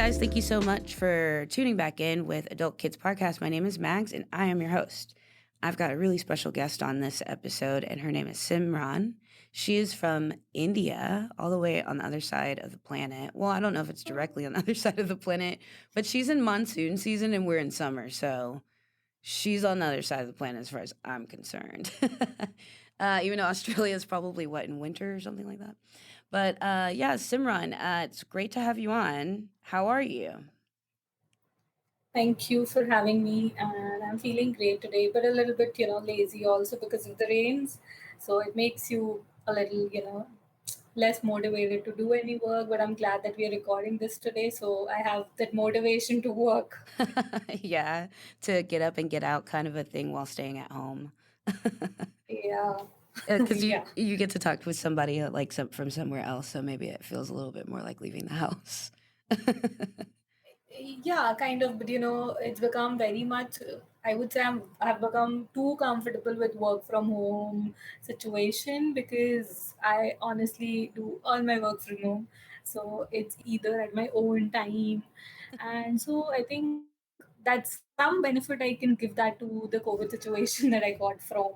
guys, thank you so much for tuning back in with Adult Kids Podcast. My name is Mags, and I am your host. I've got a really special guest on this episode, and her name is Simran. She is from India, all the way on the other side of the planet. Well, I don't know if it's directly on the other side of the planet, but she's in monsoon season and we're in summer. So she's on the other side of the planet as far as I'm concerned. Even though Australia is probably what, in winter or something like that. But yeah, Simran, it's great to have you on. How are you? Thank you for having me, and I'm feeling great today, but a little bit, lazy also because of the rains. So it makes you a little, less motivated to do any work. But I'm glad that we are recording this today, so I have that motivation to work. Yeah, to get up and get out kind of a thing while staying at home. Yeah, Because you yeah. you get to talk with somebody from somewhere else, so maybe it feels a little bit more like leaving the house. Yeah, kind of, but it's become very much. I would say I've become too comfortable with work from home situation because I honestly do all my work from home. So it's either at my own time, and so I think that's some benefit I can give that to the COVID situation that I got from.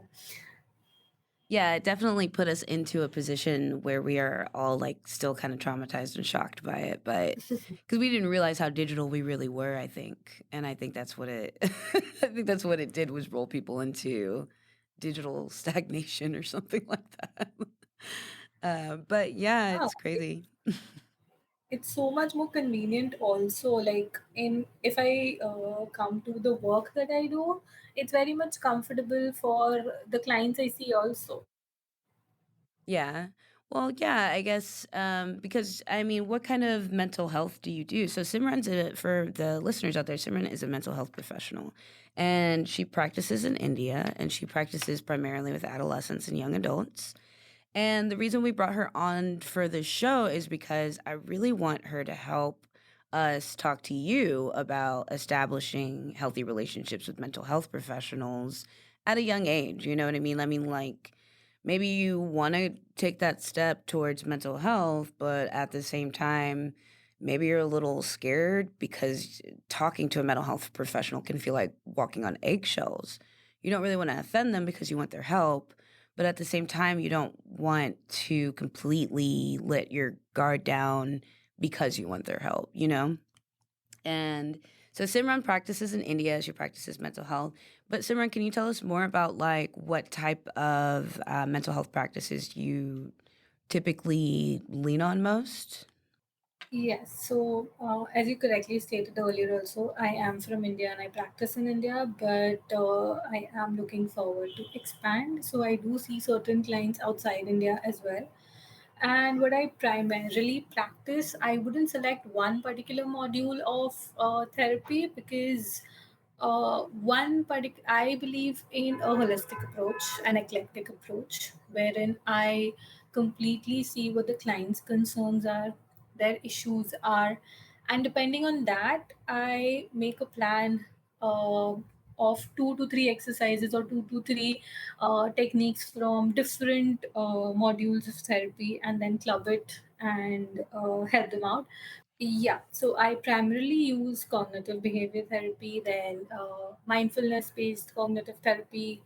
Yeah, it definitely put us into a position where we are all like still kind of traumatized and shocked by it, but because we didn't realize how digital we really were, I think, and I think that's what it, I think that's what it did was roll people into digital stagnation or something like that. But yeah, Yeah, it's crazy. it's so much more convenient also, like in if I come to the work that I do, it's very much comfortable for the clients I see also. Yeah. Well, yeah, I guess because I mean, what kind of mental health do you do? So for the listeners out there, Simran is a mental health professional, and she practices in India, and she practices primarily with adolescents and young adults. And the reason we brought her on for the show is because I really want her to help us talk to you about establishing healthy relationships with mental health professionals at a young age. You know what I mean? I mean, like maybe you want to take that step towards mental health, but at the same time, maybe you're a little scared because talking to a mental health professional can feel like walking on eggshells. You don't really want to offend them because you want their help, but at the same time, you don't want to completely let your guard down because you want their help, you know? And so Simran practices in India. She practices mental health. But Simran, can you tell us more about like what type of mental health practices you typically lean on most? Yes, so as you correctly stated earlier, also, I am from India and I practice in India, but I am looking forward to expand. So I do see certain clients outside India as well. And what I primarily practice, I wouldn't select one particular module of therapy because I believe in a holistic approach, an eclectic approach, wherein I completely see what the client's concerns are, their issues are, and depending on that, I make a plan uh, of 2 to 3 exercises or 2 to 3 techniques from different modules of therapy, and then club it and help them out. Yeah, so I primarily use cognitive behavior therapy, then mindfulness based cognitive therapy,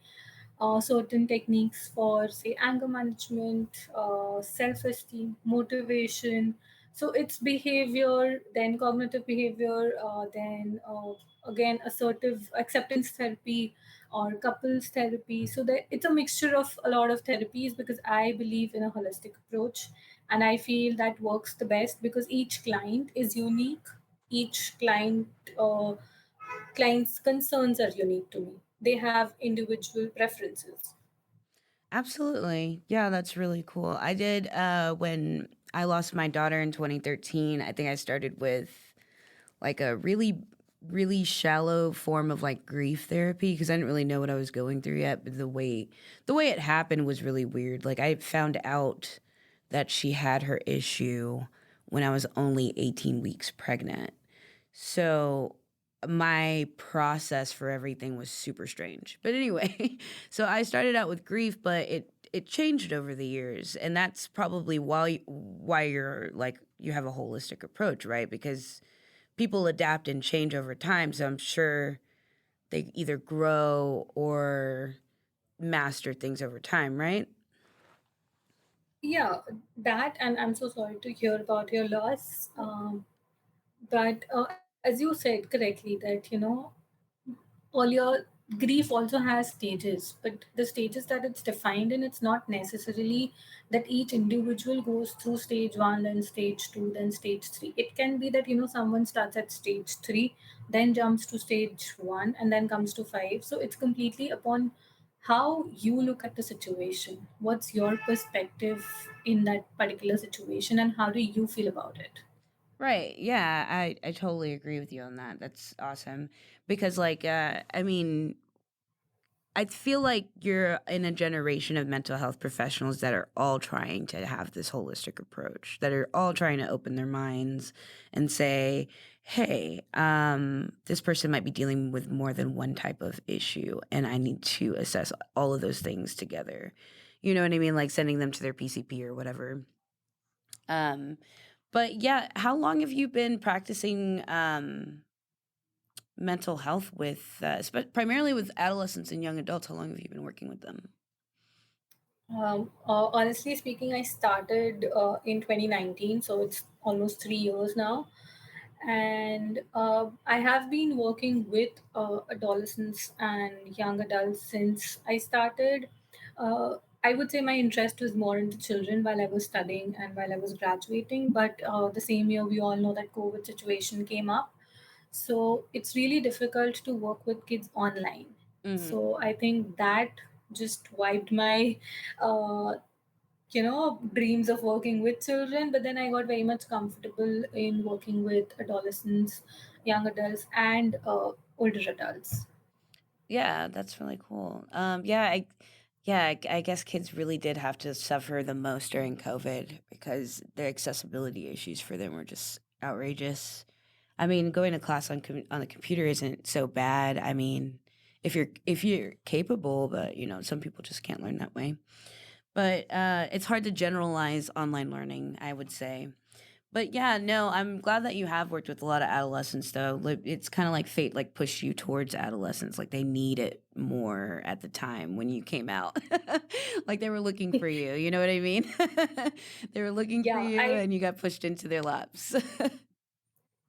certain techniques for, say, anger management, self esteem, motivation. So it's behavior, then cognitive behavior, then again assertive acceptance therapy or couples therapy. So that it's a mixture of a lot of therapies because I believe in a holistic approach, and I feel that works the best because each client is unique. Each client's concerns are unique to me. They have individual preferences. Absolutely. Yeah, that's really cool. I did when I lost my daughter in 2013. I think I started with like a really shallow form of like grief therapy because I didn't really know what I was going through yet, but the way it happened was really weird. Like I found out that she had her issue when I was only 18 weeks pregnant. So my process for everything was super strange. But anyway, so I started out with grief, but it changed over the years, and that's probably why you're like you have a holistic approach, right? Because people adapt and change over time, so I'm sure they either grow or master things over time, right? Yeah, that, and I'm so sorry to hear about your loss. But as you said correctly, that all your grief also has stages, but the stages that it's defined in, it's not necessarily that each individual goes through stage one, then stage two, then stage three. It can be that someone starts at stage three, then jumps to stage one, and then comes to five. So it's completely upon how you look at the situation. What's your perspective in that particular situation, and how do you feel about it? Right. Yeah, I totally agree with you on that. That's awesome. Because like I mean, I feel like you're in a generation of mental health professionals that are all trying to have this holistic approach, that are all trying to open their minds and say, "Hey, this person might be dealing with more than one type of issue, and I need to assess all of those things together." You know what I mean? Like sending them to their PCP or whatever. Um, but yeah, how long have you been practicing mental health with, primarily with adolescents and young adults? How long have you been working with them? Honestly speaking, I started in 2019, so it's almost 3 years now. And I have been working with adolescents and young adults since I started. I would say my interest was more into children while I was studying and while I was graduating. But the same year, we all know that COVID situation came up, so it's really difficult to work with kids online. Mhm. So I think that just wiped my uh, dreams of working with children. But then I got very much comfortable in working with adolescents, young adults, and older adults. Yeah, that's really cool. Yeah, I guess kids really did have to suffer the most during COVID because the accessibility issues for them were just outrageous. I mean, going to class on the computer isn't so bad. I mean, if you're capable, but some people just can't learn that way. But it's hard to generalize online learning, I would say. But yeah, no, I'm glad that you have worked with a lot of adolescents though. It's kind of like fate like pushed you towards adolescence. Like they need it more at the time when you came out. Like they were looking for you, you know what I mean? They were looking for Yeah, you I and you got pushed into their laps.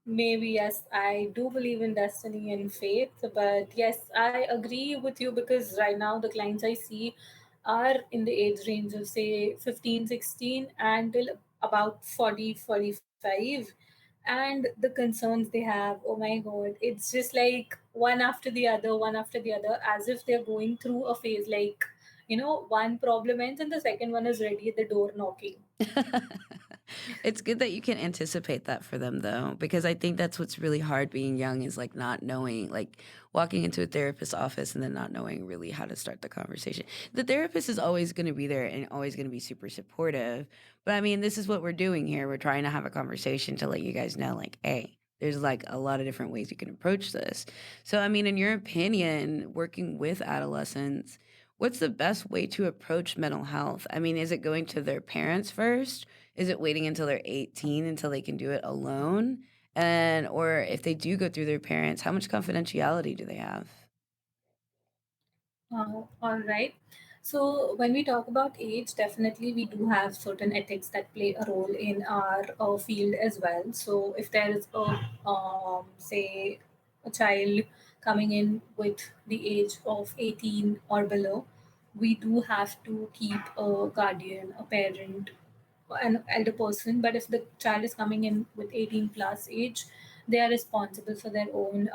maybe, yes, I do believe in destiny and faith, but yes, I agree with you because right now the clients I see are in the age range of say 15, 16 until about 40, 45. And the concerns they have, oh my god, it's just like one after the other, one after the other, as if they're going through a phase like, one problem ends and the second one is ready at the door knocking. It's good that you can anticipate that for them though, because I think that's what's really hard being young is like not knowing, like walking into a therapist's office and then not knowing really how to start the conversation. The therapist is always going to be there and always going to be super supportive. But I mean, this is what we're doing here. We're trying to have a conversation to let you guys know, like, hey, there's like a lot of different ways you can approach this. So, I mean, in your opinion, working with adolescents, what's the best way to approach mental health? I mean, is it going to their parents first? Is it waiting until they're 18 until they can do it alone? And or if they do go through their parents, how much confidentiality do they have? All right. So when we talk about age, definitely we do have certain ethics that play a role in our field as well. So if there is a say a child coming in with the age of 18 or below, we do have to keep a guardian, a parent, an elder person. But if the child is coming in with 18 plus age, they are responsible for their own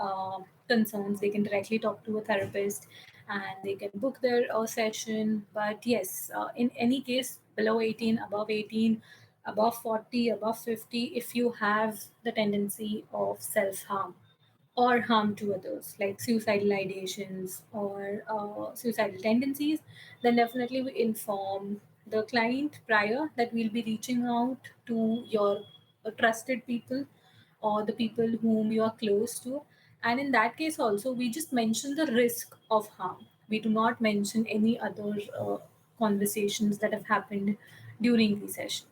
concerns. They can directly talk to a therapist and they can book their session. But yes, in any case, below 18, above 18, above 40, above 50, if you have the tendency of self harm or harm to others, like suicidal ideations or suicidal tendencies, then definitely we inform the client prior that we'll be reaching out to your trusted people or the people whom you are close to. And in that case, also, we just mention the risk of harm. We do not mention any other conversations that have happened during the session.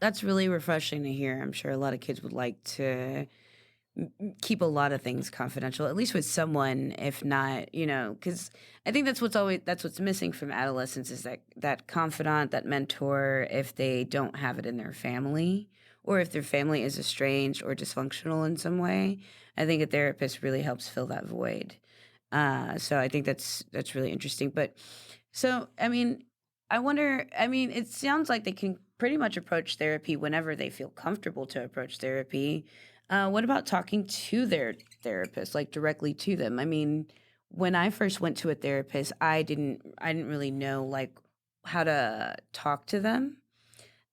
That's really refreshing to hear. I'm sure a lot of kids would like to keep a lot of things confidential, at least with someone, if not, because I think that's what's missing from adolescents is that confidant, that mentor, if they don't have it in their family, or if their family is estranged or dysfunctional in some way. I think a therapist really helps fill that void. So I think that's really interesting. But so I mean, I wonder. I mean, it sounds like they can pretty much approach therapy whenever they feel comfortable to approach therapy. What about talking to their therapist, like directly to them? I mean, when I first went to a therapist, I didn't really know like how to talk to them.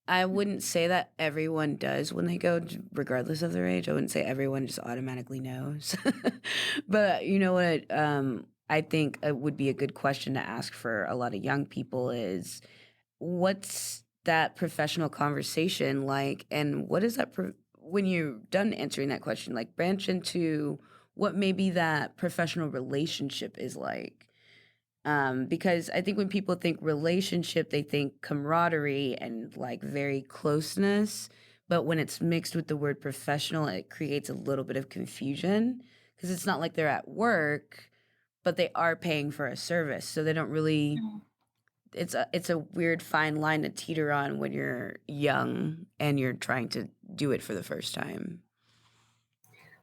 I wouldn't say that everyone does when they go, regardless of their age. I wouldn't say everyone just automatically knows. But you know what? I think it would be a good question to ask for a lot of young people is what's that professional conversation like? And what is that, when you're done answering that question, like branch into what maybe that professional relationship is like? Because I think when people think relationship, they think camaraderie and like very closeness. But when it's mixed with the word professional, it creates a little bit of confusion because it's not like they're at work, but they are paying for a service. So they don't really, it's a weird fine line to teeter on when you're young and you're trying to do it for the first time.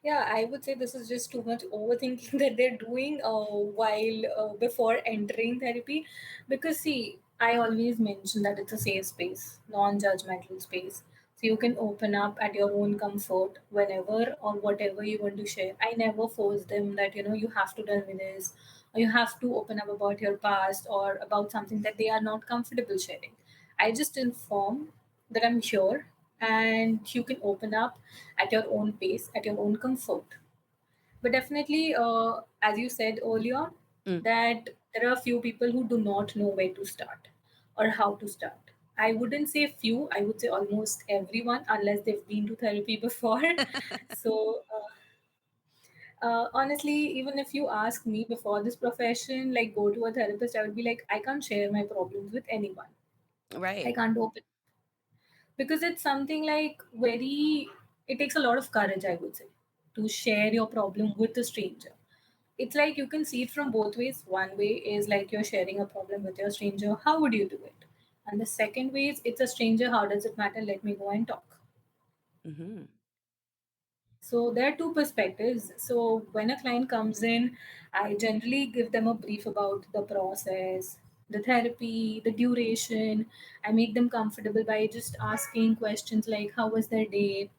Yeah, I would say this is just too much overthinking that they're doing while before entering therapy. Because, see, I always mention that it's a safe space, non judgmental space. So you can open up at your own comfort whenever or whatever you want to share. I never force them that, you have to tell me this or you have to open up about your past or about something that they are not comfortable sharing. I just inform that I'm here and you can open up at your own pace, at your own comfort. But definitely, as you said earlier, Mm. that there are a few people who do not know where to start or how to start. I wouldn't say few, I would say almost everyone, unless they've been to therapy before. So, honestly, even if you ask me before this profession, like go to a therapist, I would be like, I can't share my problems with anyone. I Right. can't open because it's something like very, it takes a lot of courage, I would say, to share your problem with a stranger. It's like you can see it from both ways. One way is like you're sharing a problem with your stranger, how would you do it? And the second way is it's a stranger, how does it matter, let me go and talk. Hmm. So there are two perspectives. So when a client comes in, I generally give them a brief about the process, the therapy, the duration. I make them comfortable by just asking questions like how was their day,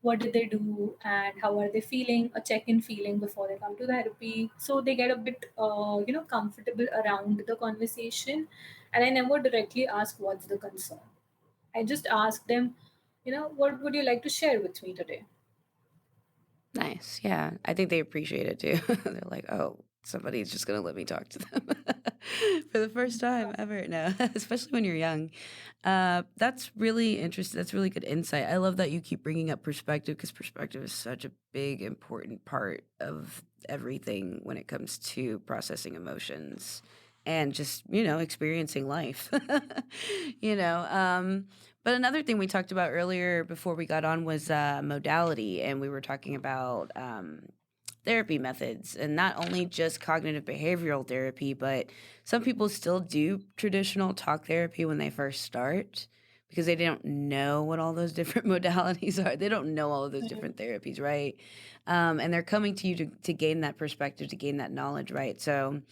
what did they do, and how are they feeling, a check-in feeling before they come to therapy. So they get a bit, comfortable around the conversation. And I never directly ask what's the concern. I just ask them, what would you like to share with me today? Nice. Yeah. I think they appreciate it too. They're like, oh, somebody's just going to let me talk to them for the first time ever. No, especially when you're young. That's really interesting. That's really good insight. I love that you keep bringing up perspective because perspective is such a big, important part of everything when it comes to processing emotions and just, experiencing life. you know, um, but another thing we talked about earlier before we got on was modality, and we were talking about therapy methods, and not only just cognitive behavioral therapy, but some people still do traditional talk therapy when they first start because they don't know what all those different modalities are. They don't know all of those different therapies, right? And they're coming to you to gain that perspective, to gain that knowledge, right? So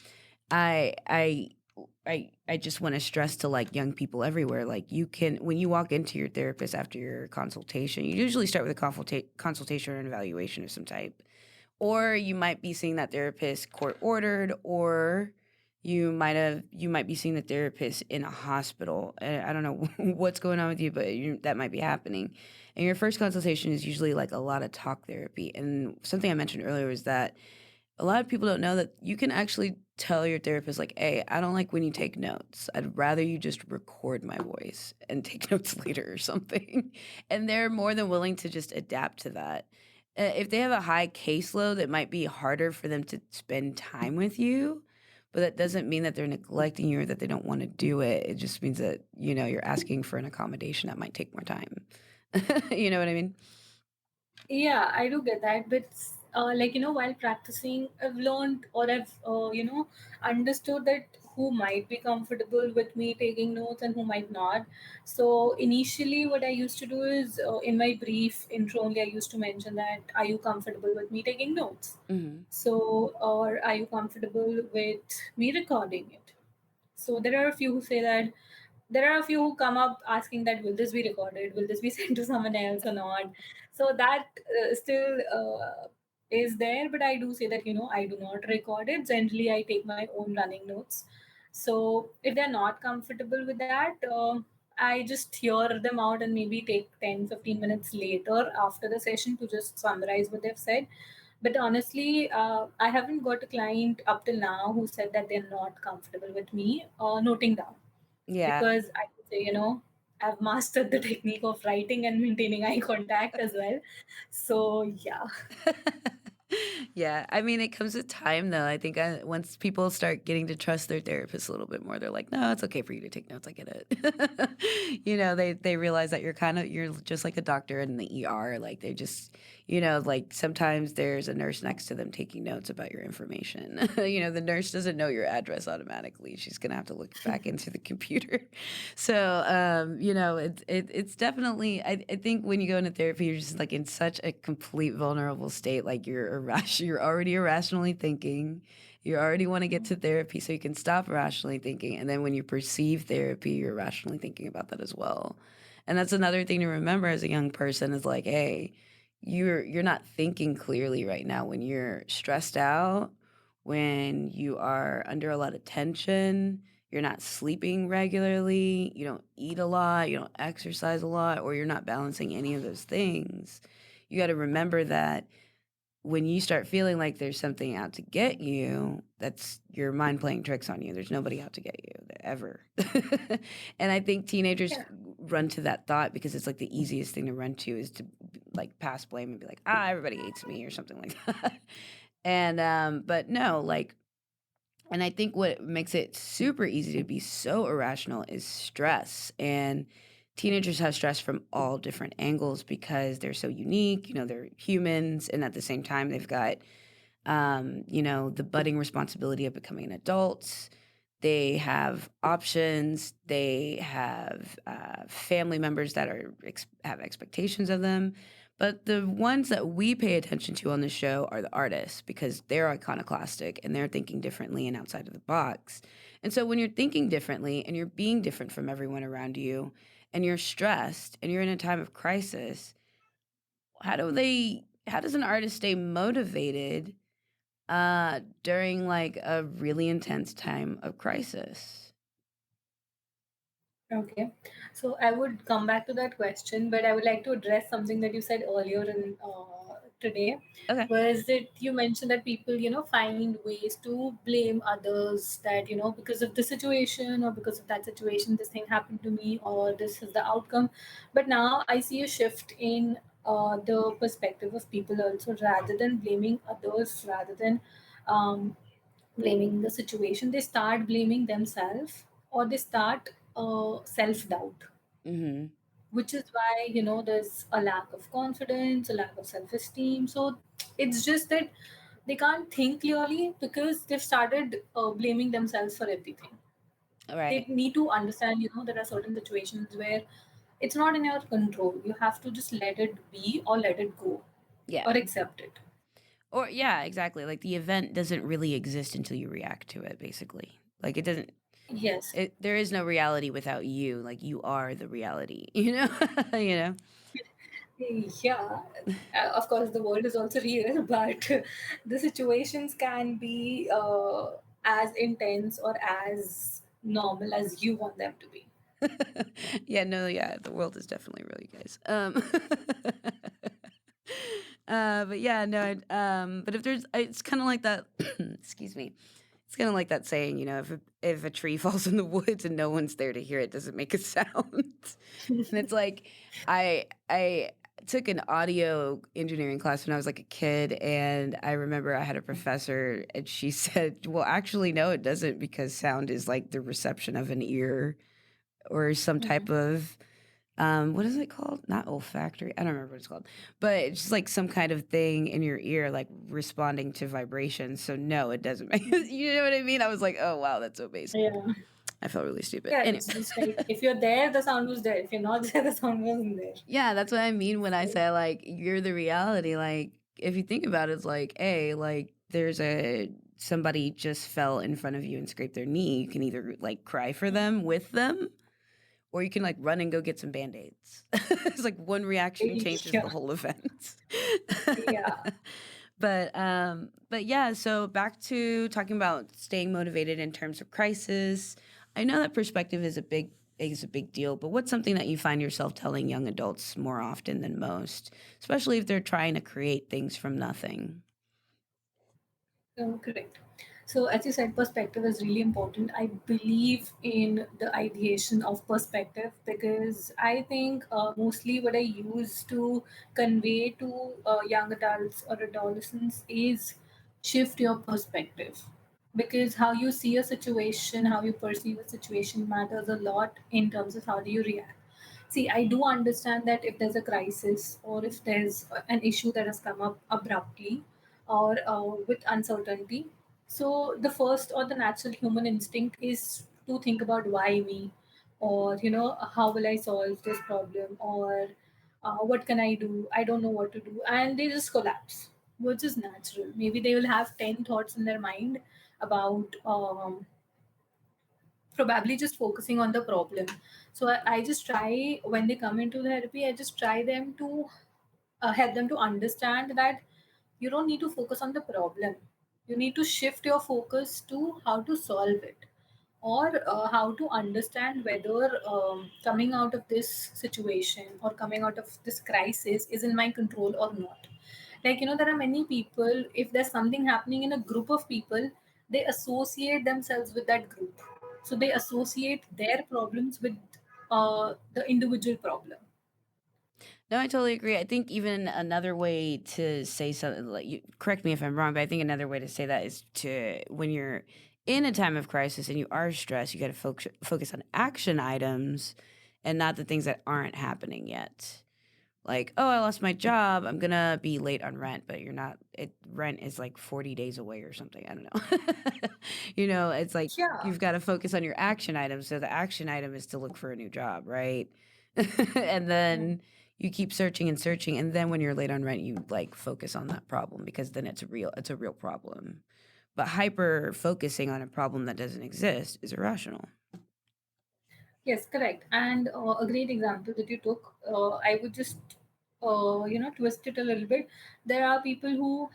I I I just want to stress to like young people everywhere, like you can when you walk into your therapist after your consultation, you usually start with a consultation or an evaluation of some type, or you might be seeing that therapist court ordered, or you might be seeing the therapist in a hospital. I don't know what's going on with you, but that might be happening. And your first consultation is usually like a lot of talk therapy. And something I mentioned earlier was that a lot of people don't know that you can actually tell your therapist like, "Hey, I don't like when you take notes. I'd rather you just record my voice and take notes later or something." And they're more than willing to just adapt to that. If they have a high caseload, it might be harder for them to spend time with you, but that doesn't mean that they're neglecting you or that they don't want to do it. It just means that, you're asking for an accommodation that might take more time. You know what I mean? Yeah, I do get that, but like while practicing, I've learned or I've understood that who might be comfortable with me taking notes and who might not. So initially, what I used to do is in my brief intro only, I used to mention that, "Are you comfortable with me taking notes?" Hmm. So, or are you comfortable with me recording it? So there are a few who say that, there are a few who come up asking that, will this be recorded? Will this be sent to someone else or not? So that still is there, but I do say that, I do not record it. Generally, I take my own running notes. So if they're not comfortable with that, I just hear them out and maybe take 10-15 minutes later after the session to just summarize what they've said. But honestly, I haven't got a client up till now who said that they're not comfortable with me noting down, Yeah. because I would say, I've mastered the technique of writing and maintaining eye contact as well. So, yeah. Yeah, I mean, it comes with time, though. I think once people start getting to trust their therapist a little bit more, they're like, "No, it's okay for you to take notes. I get it." They realize that you're just like a doctor in the ER. Like they just, like sometimes there's a nurse next to them taking notes about your information. The nurse doesn't know your address automatically. She's gonna have to look back into the computer. So, it's definitely. I think when you go into therapy, you're just like in such a complete vulnerable state. Like you're already irrationally thinking. You already want to get to therapy so you can stop irrationally thinking, and then when you perceive therapy, you're rationally thinking about that as well. And that's another thing to remember as a young person is like, hey, you're not thinking clearly right now when you're stressed out, when you are under a lot of tension, you're not sleeping regularly, you don't eat a lot, you don't exercise a lot, or you're not balancing any of those things. You got to remember that when you start feeling like there's something out to get you, that's your mind playing tricks on you. There's nobody out to get you ever. And I think teenagers Yeah. run to that thought because it's like the easiest thing to run to is to like pass blame and be like, everybody hates me or something like that. And but no, like, and I think what makes it super easy to be so irrational is stress. And teenagers have stress from all different angles because they're so unique. They're humans. And at the same time, they've got, the budding responsibility of becoming an adult. They have options. They have family members that have expectations of them. But the ones that we pay attention to on the show are the artists because they're iconoclastic and they're thinking differently and outside of the box. And so when you're thinking differently and you're being different from everyone around you and you're stressed and you're in a time of crisis, how does an artist stay motivated during like a really intense time of crisis? Okay. So I would come back to that question, but I would like to address something that you said earlier in today. Okay. Was that you mentioned that people, find ways to blame others, that, because of the situation or because of that situation, this thing happened to me or this is the outcome. But now I see a shift in the perspective of people also, rather than blaming others, rather than um, blaming the situation, they start blaming themselves, or they start self doubt, Mhm. which is why there's a lack of confidence, a lack of self esteem. So it's just that they can't think clearly because they've started blaming themselves for everything. They Right. need to understand, there are certain situations where it's not in your control. You have to just let it be or let it go Yeah. or accept it. Or yeah, exactly. Like the event doesn't really exist until you react to it, basically. Like it doesn't Yes. there is no reality without you. Like you are the reality, you know? Yeah, of course, the world is also real, but the situations can be as intense or as normal as you want them to be. Yeah, no, yeah, the world is definitely real, you guys. But yeah, no, but if there's, it's kind of like that. Excuse me. It's kind of like that saying, if a tree falls in the woods and no one's there to hear it, does it make a sound? And it's like, I took an audio engineering class when I was like a kid, and I remember I had a professor, and she said, "Well, actually, no, it doesn't, because sound is like the reception of an ear or some type Mhm. of what is it called? Not olfactory. I don't remember what it's called, but it's just like some kind of thing in your ear, like responding to vibrations. So no, it doesn't make, you know what I mean? I was like, oh wow, that's so basic. Yeah. I felt really stupid. Yeah, Anyway. it's just like if you're there, the sound was there. If you're not there, the sound wasn't there. Yeah, that's what I mean when I So say like you're the reality. Like if you think about it, it's like, hey, like there's a somebody just fell in front of you and scraped their knee. You can either like cry for them with them, or you can like run and go get some band-aids. It's like one reaction changes yeah, the whole event. yeah. But yeah, so back to talking about staying motivated in terms of crisis. I know that perspective is a big deal, but what's something that you find yourself telling young adults more often than most, especially if they're trying to create things from nothing? Correct. So, as you said, perspective is really important. I believe in the ideation of perspective because I think mostly what I use to convey to young adults or adolescents is shift your perspective. Because how you see a situation, how you perceive a situation matters a lot in terms of how do you react. See, I do understand that if there's a crisis or if there's an issue that has come up abruptly or with uncertainty, so the first or the natural human instinct is to think about why me, or how will I solve this problem, or what can I do? I don't know what to do, and they just collapse, which is natural. Maybe they will have 10 thoughts in their mind about probably just focusing on the problem. So I just try when they come into therapy, I just try them to help them to understand that you don't need to focus on the problem. You need to shift your focus to how to solve it, or how to understand whether coming out of this situation or coming out of this crisis is in my control or not. Like, there are many people, if there's something happening in a group of people, they associate themselves with that group. So they associate their problems with the individual problem. No, I totally agree. I think even another way to say something, like you correct me if I'm wrong, but I think another way to say that is to when you're in a time of crisis and you are stressed, you got to focus on action items and not the things that aren't happening yet. Like, oh, I lost my job. I'm gonna be late on rent, but you're not. Rent is like 40 days away or something. I don't know. It's like Yeah. you've got to focus on your action items. So the action item is to look for a new job, right? And then you keep searching and searching, and then when you're late on rent, you like focus on that problem because then it's a real problem. But hyper focusing on a problem that doesn't exist is irrational. Yes, correct. And a great example that you took, I would just, twist it a little bit. There are people who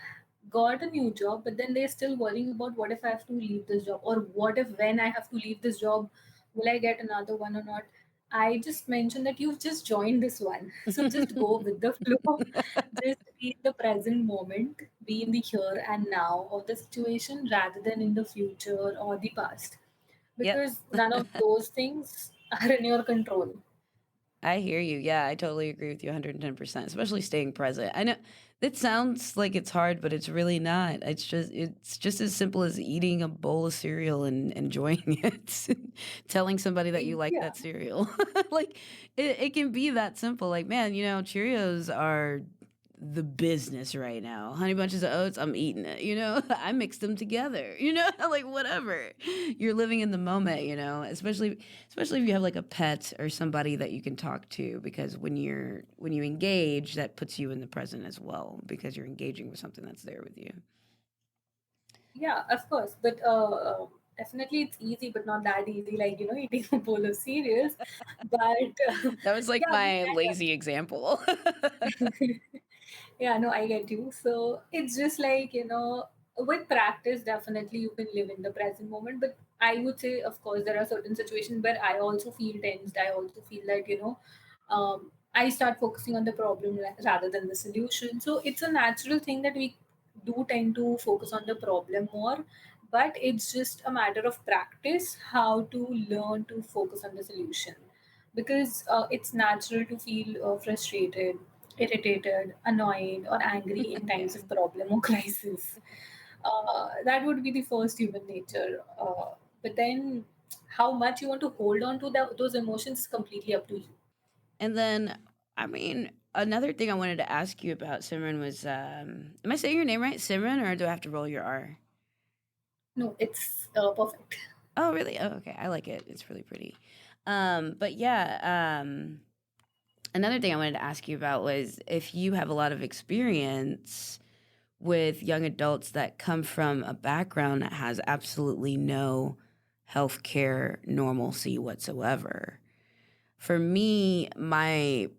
got a new job, but then they're still worrying about what if I have to leave this job, or what if when I have to leave this job, will I get another one or not? I just mentioned that you've just joined this one, so just go with the flow. Just be in the present moment, be in the here and now of the situation rather than in the future or the past, Yep. because none of those things are in your control. I hear you. Yeah, I totally agree with you 110%, especially staying present. I know it sounds like it's hard, but it's really not. It's just as simple as eating a bowl of cereal and enjoying it. Telling somebody that you like Yeah. that cereal. Like it can be that simple. Like, man, Cheerios are the business right now. Honey Bunches of Oats, I'm eating it, I mixed them together, like whatever. You're living in the moment, especially if you have like a pet or somebody that you can talk to, because when you engage, that puts you in the present as well because you're engaging with something that's there with you. Yeah, of course. But definitely it's easy, but not that easy, like, eating a bowl of cereals. But That was like yeah, we my kind lazy example. of. Yeah, no, I get you. So it's just like, with practice, definitely you can live in the present moment. But I would say, of course, there are certain situations where I also feel tensed. I also feel that, I start focusing on the problem rather than the solution. So it's a natural thing that we do tend to focus on the problem more. But it's just a matter of practice how to learn to focus on the solution, because it's natural to feel frustrated, irritated, annoyed, or angry in Yeah. times of problem or crisis. That would be the first human nature. But then, how much you want to hold on to those emotions is completely up to you. And then, I mean, another thing I wanted to ask you about Simran was, am I saying your name right, Simran, or do I have to roll your R? No, it's perfect. Oh, really? Oh, okay. I like it. It's really pretty. But yeah, another thing I wanted to ask you about was if you have a lot of experience with young adults that come from a background that has absolutely no healthcare normalcy whatsoever. For me, my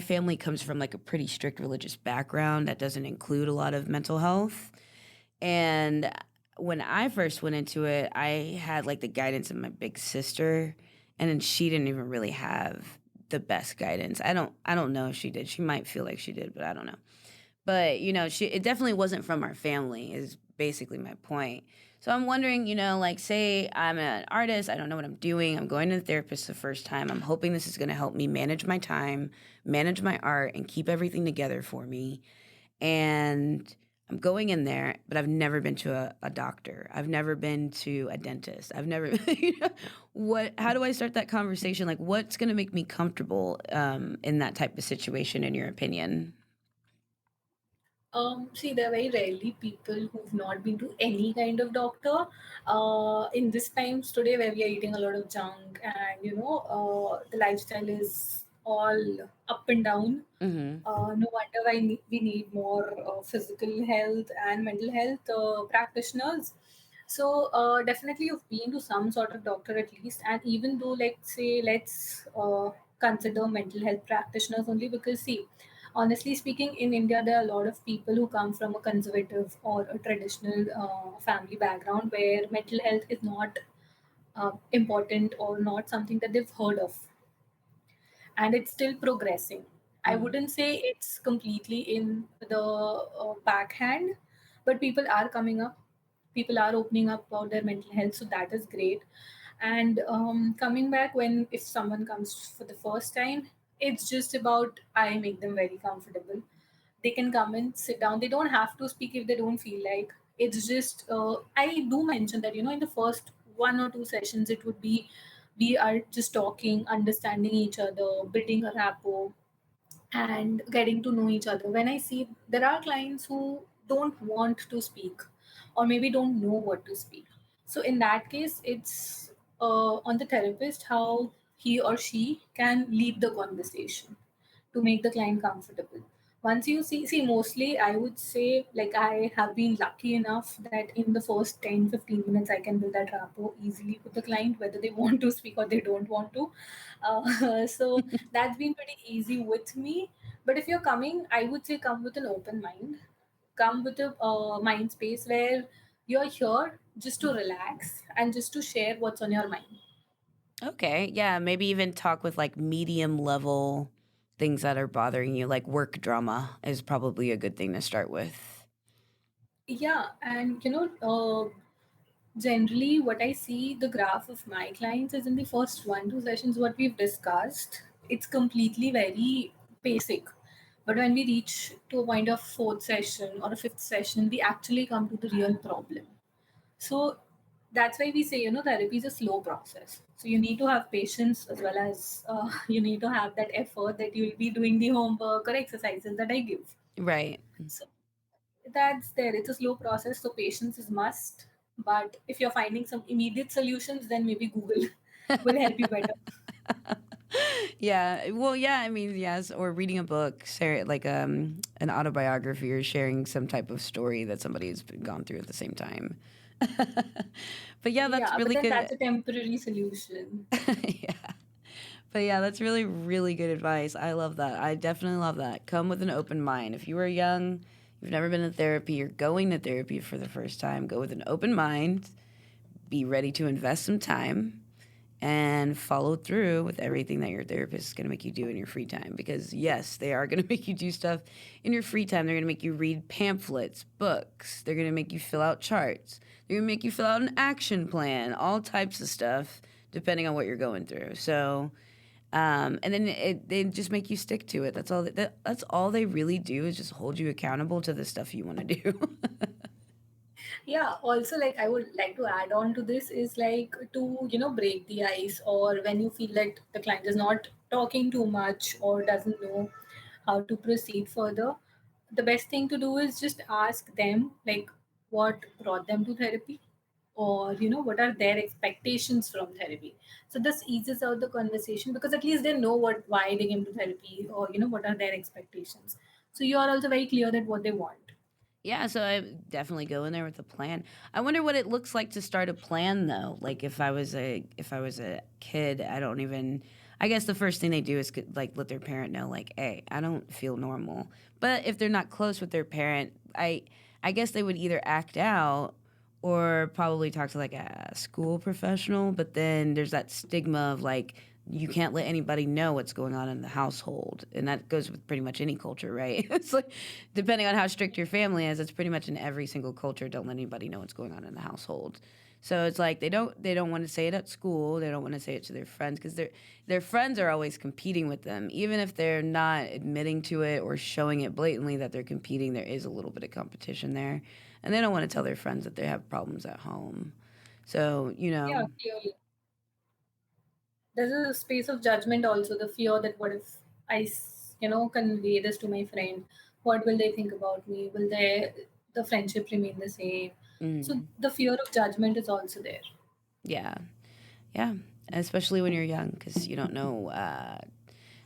family comes from like a pretty strict religious background that doesn't include a lot of mental health. And when I first went into it, I had like the guidance of my big sister, and then she didn't even really have the best guidance. I don't know if she did. She might feel like she did, but I don't know. But, she it definitely wasn't from our family is basically my point. So I'm wondering, like say I'm an artist, I don't know what I'm doing. I'm going to the therapist the first time. I'm hoping this is going to help me manage my time, manage my art and keep everything together for me. And I'm going in there, but I've never been to a doctor. I've never been to a dentist. I've never, how do I start that conversation? Like, what's going to make me comfortable in that type of situation, in your opinion? See, there are very rarely people who've not been to any kind of doctor. In this times today, where we are eating a lot of junk, and the lifestyle is all up and down. Hmm. No wonder why we need more physical health and mental health practitioners. So definitely, you've been to some sort of doctor at least, and even though, like, say, let's consider mental health practitioners only, because see, honestly speaking, in India, there are a lot of people who come from a conservative or a traditional family background where mental health is not important or not something that they've heard of, and it's still progressing. I Hmm. wouldn't say it's completely in the backhand, but people are coming up, people are opening up about their mental health, so that is great. And coming back, when if someone comes for the first time, it's just about I make them very comfortable. They can come and sit down, they don't have to speak if they don't feel like. It's just I do mention that in the first 1 or 2 sessions it would be we are just talking, understanding each other, building a rapport, and getting to know each other. When I see there are clients who don't want to speak or maybe don't know what to speak, so in that case, it's on the therapist how he or she can lead the conversation to make the client comfortable. Once you see, mostly I would say, like, I have been lucky enough that in the first 10-15 minutes I can build that rapport easily with the client, whether they want to speak or they don't want to. So that's been pretty easy with me. But if you're coming, I would say come with an open mind, come with a mind space where you're here just to relax and just to share what's on your mind. Okay, yeah, maybe even talk with like medium level things that are bothering you, like work drama is probably a good thing to start with. Yeah, and generally, what I see the graph of my clients is in the first 1-2 sessions, what we've discussed, it's completely very basic. But when we reach to a point of fourth session or a fifth session, we actually come to the real problem. So that's why we say, therapy is a slow process. So you need to have patience as well as you need to have that effort that you'll be doing the homework or exercises that I give. Right. So that's there. It's a slow process, so patience is must. But if you're finding some immediate solutions, then maybe Google will help you better. Yeah. Well, yeah, I mean, yes, or reading a book, share like an autobiography or sharing some type of story that somebody's gone through at the same time. But yeah, that's Yeah, but really then good. that's a temporary solution. Yeah. But yeah, that's really, really good advice. I love that. I definitely love that. Come with an open mind. If you are young, you've never been to therapy, you're going to therapy for the first time, go with an open mind, be ready to invest some time, and follow through with everything that your therapist is going to make you do in your free time. Because, yes, they are going to make you do stuff in your free time. They're going to make you read pamphlets, books, they're going to make you fill out charts, they're going to make you fill out an action plan, all types of stuff, depending on what you're going through. So, and then they just make you stick to it. That's all they really do is just hold you accountable to the stuff you want to do. Yeah, also like I would like to add on to this is like to, break the ice, or when you feel that the client is not talking too much or doesn't know how to proceed further, the best thing to do is just ask them like what brought them to therapy, or what are their expectations from therapy. So this eases out the conversation, because at least they know what why they came to therapy, or what are their expectations. So you are also very clear that what they want. Yeah, so I definitely go in there with a plan. I wonder what it looks like to start a plan though. Like if I was a kid, I don't even I guess the first thing they do is like let their parent know like, "Hey, I don't feel normal." But if they're not close with their parent, I guess they would either act out or probably talk to like a school professional, but then there's that stigma of like you can't let anybody know what's going on in the household. And that goes with pretty much any culture, right? It's like depending on how strict your family is, it's pretty much in every single culture. Don't let anybody know what's going on in the household. So it's like they don't want to say it at school. They don't want to say it to their friends because their friends are always competing with them, even if they're not admitting to it or showing it blatantly that they're competing. There is a little bit of competition there, and they don't want to tell their friends that they have problems at home. So Yeah, clearly. There's a space of judgment also, the fear that what if convey this to my friend, what will they think about me, will the friendship remain the same? So mm, the fear of judgment is also there. yeah, yeah, especially when you're young because you don't know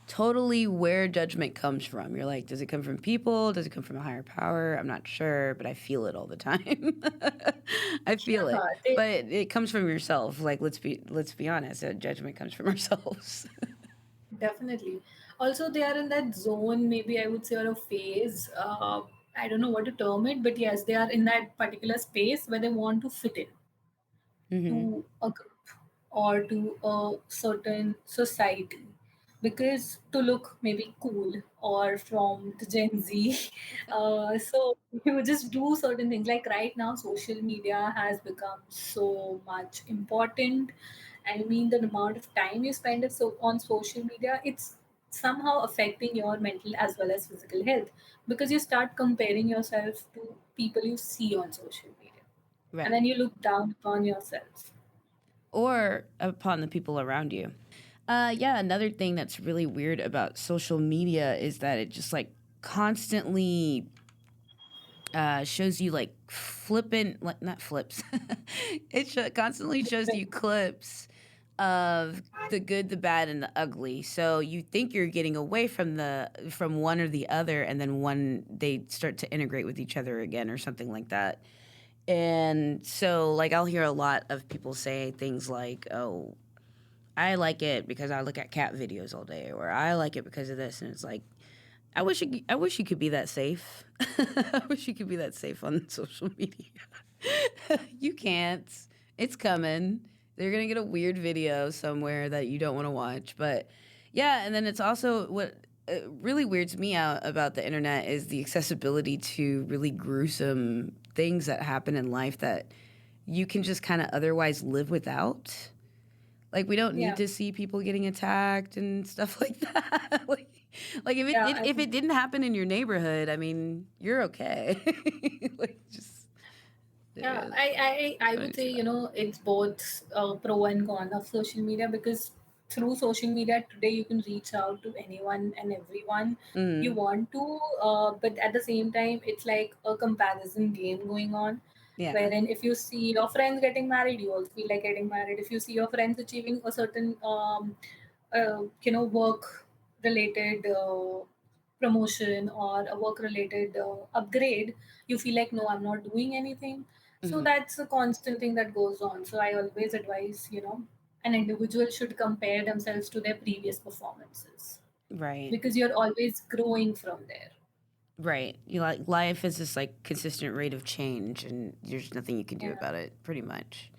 totally where judgment comes from. You're like, does it come from people? Does it come from a higher power? I'm not sure, but I feel it all the time. I feel Yeah, it, but it comes from yourself. Like, let's be honest. Judgment comes from ourselves. definitely. Also, they are in that zone, maybe I would say, or a phase. I don't know what to term it, but yes, they are in that particular space where they want to fit in hmm to a group or to a certain society, because to look maybe cool or from the Gen Z. So you just do certain things. Like right now, social media has become so much important. I mean, the amount of time you spend on social media, it's somehow affecting your mental as well as physical health, because you start comparing yourself to people you see on social media, and Right. then you look down upon yourself. Or upon the people around you. Yeah, another thing that's really weird about social media is that it just like constantly shows you like flipping, like not flips. Constantly shows you clips of the good, the bad, and the ugly. So you think you're getting away from one or the other, and then one they start to integrate with each other again, or something like that. And so, like, I'll hear a lot of people say things like, "Oh, I like it because I look at cat videos all day," or "I like it because of this," and it's like, I wish you could be that safe. I wish you could be that safe on social media. You can't. It's coming. They're gonna get a weird video somewhere that you don't want to watch. But yeah, and then it's also what really weirds me out about the internet is the accessibility to really gruesome things that happen in life that you can just kind of otherwise live without. Like we don't need Yeah, to see people getting attacked and stuff like that. Like if it yeah, did, I if think it didn't happen in your neighborhood, I mean, you're okay. Like just yeah, yeah, I I would don't say, see that. it's both pro and con of social media, because through social media today you can reach out to anyone and everyone you Mm, want to, but at the same time, it's like a comparison game going on, yeah. wherein if you see your friends getting married, you also feel like getting married. If you see your friends achieving a certain, work related promotion or a work related upgrade, you feel like, no, I'm not doing anything. So hmm that's a constant thing that goes on. So I always advise, an individual should compare themselves to their previous performances, Right. because you're always growing from there. Right. You like life is this like consistent rate of change, and there's nothing you can do Yeah. about it. Pretty much.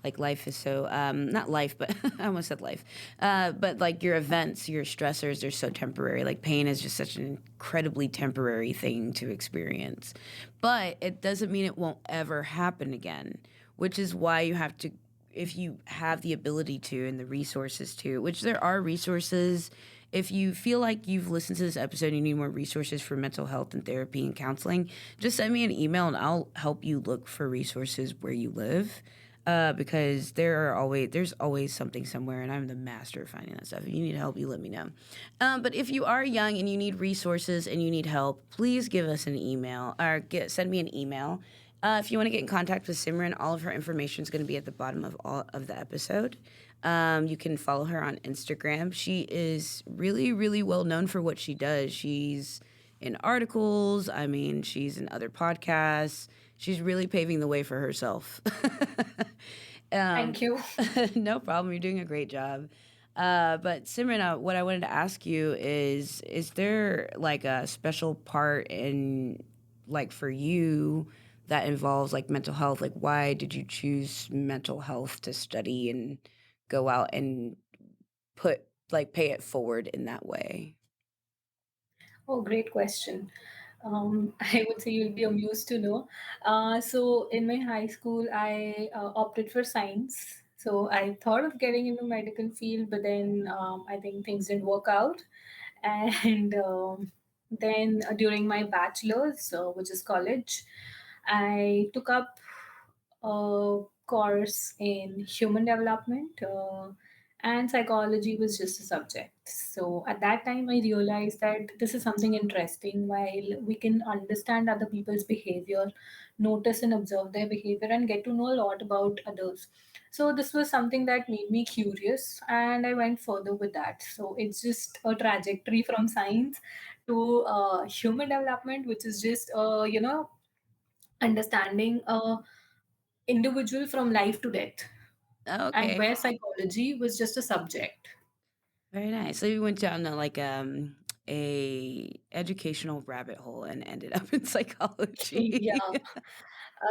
Like life is so not life, but I almost said life. But like your events, your stressors, they're so temporary. Like pain is just such an incredibly temporary thing to experience, but it doesn't mean it won't ever happen again. Which is why you have to, if you have the ability to and the resources to, which there are resources if you feel like you've listened to this episode and you need more resources for mental health and therapy and counseling, just send me an email and I'll help you look for resources where you live. Because there's always something somewhere, and I'm the master of finding that stuff. If you need help, you let me know. But if you are young and you need resources and you need help, please give us an email or send me an email. If you want to get in contact with Simran, all of her information is going to be at the bottom of all of the episode. You can follow her on Instagram. She is really, really well known for what she does. She's in articles. I mean, she's in other podcasts. She's really paving the way for herself. Thank um, you. no problem. You're doing a great job. But Simran, what I wanted to ask you is there like a special part in like for you that involves like mental health? Like, why did you choose mental health to study and go out and put like pay it forward in that way? Oh, great question. I would say you'll be amused to know. So, in my high school, I opted for science. So, I thought of getting into medical field, but then I think things didn't work out. And then during my bachelor's, which is college, I took up a course in human development, and psychology was just a subject. So at that time, I realized that this is something interesting. While we can understand other people's behavior, notice and observe their behavior, and get to know a lot about others. So this was something that made me curious, and I went further with that. So it's just a trajectory from science to human development, which is just understanding a individual from life to death, and Okay, where psychology was just a subject. very nice. So you went down to like a educational rabbit hole and ended up in Yeah, psychology.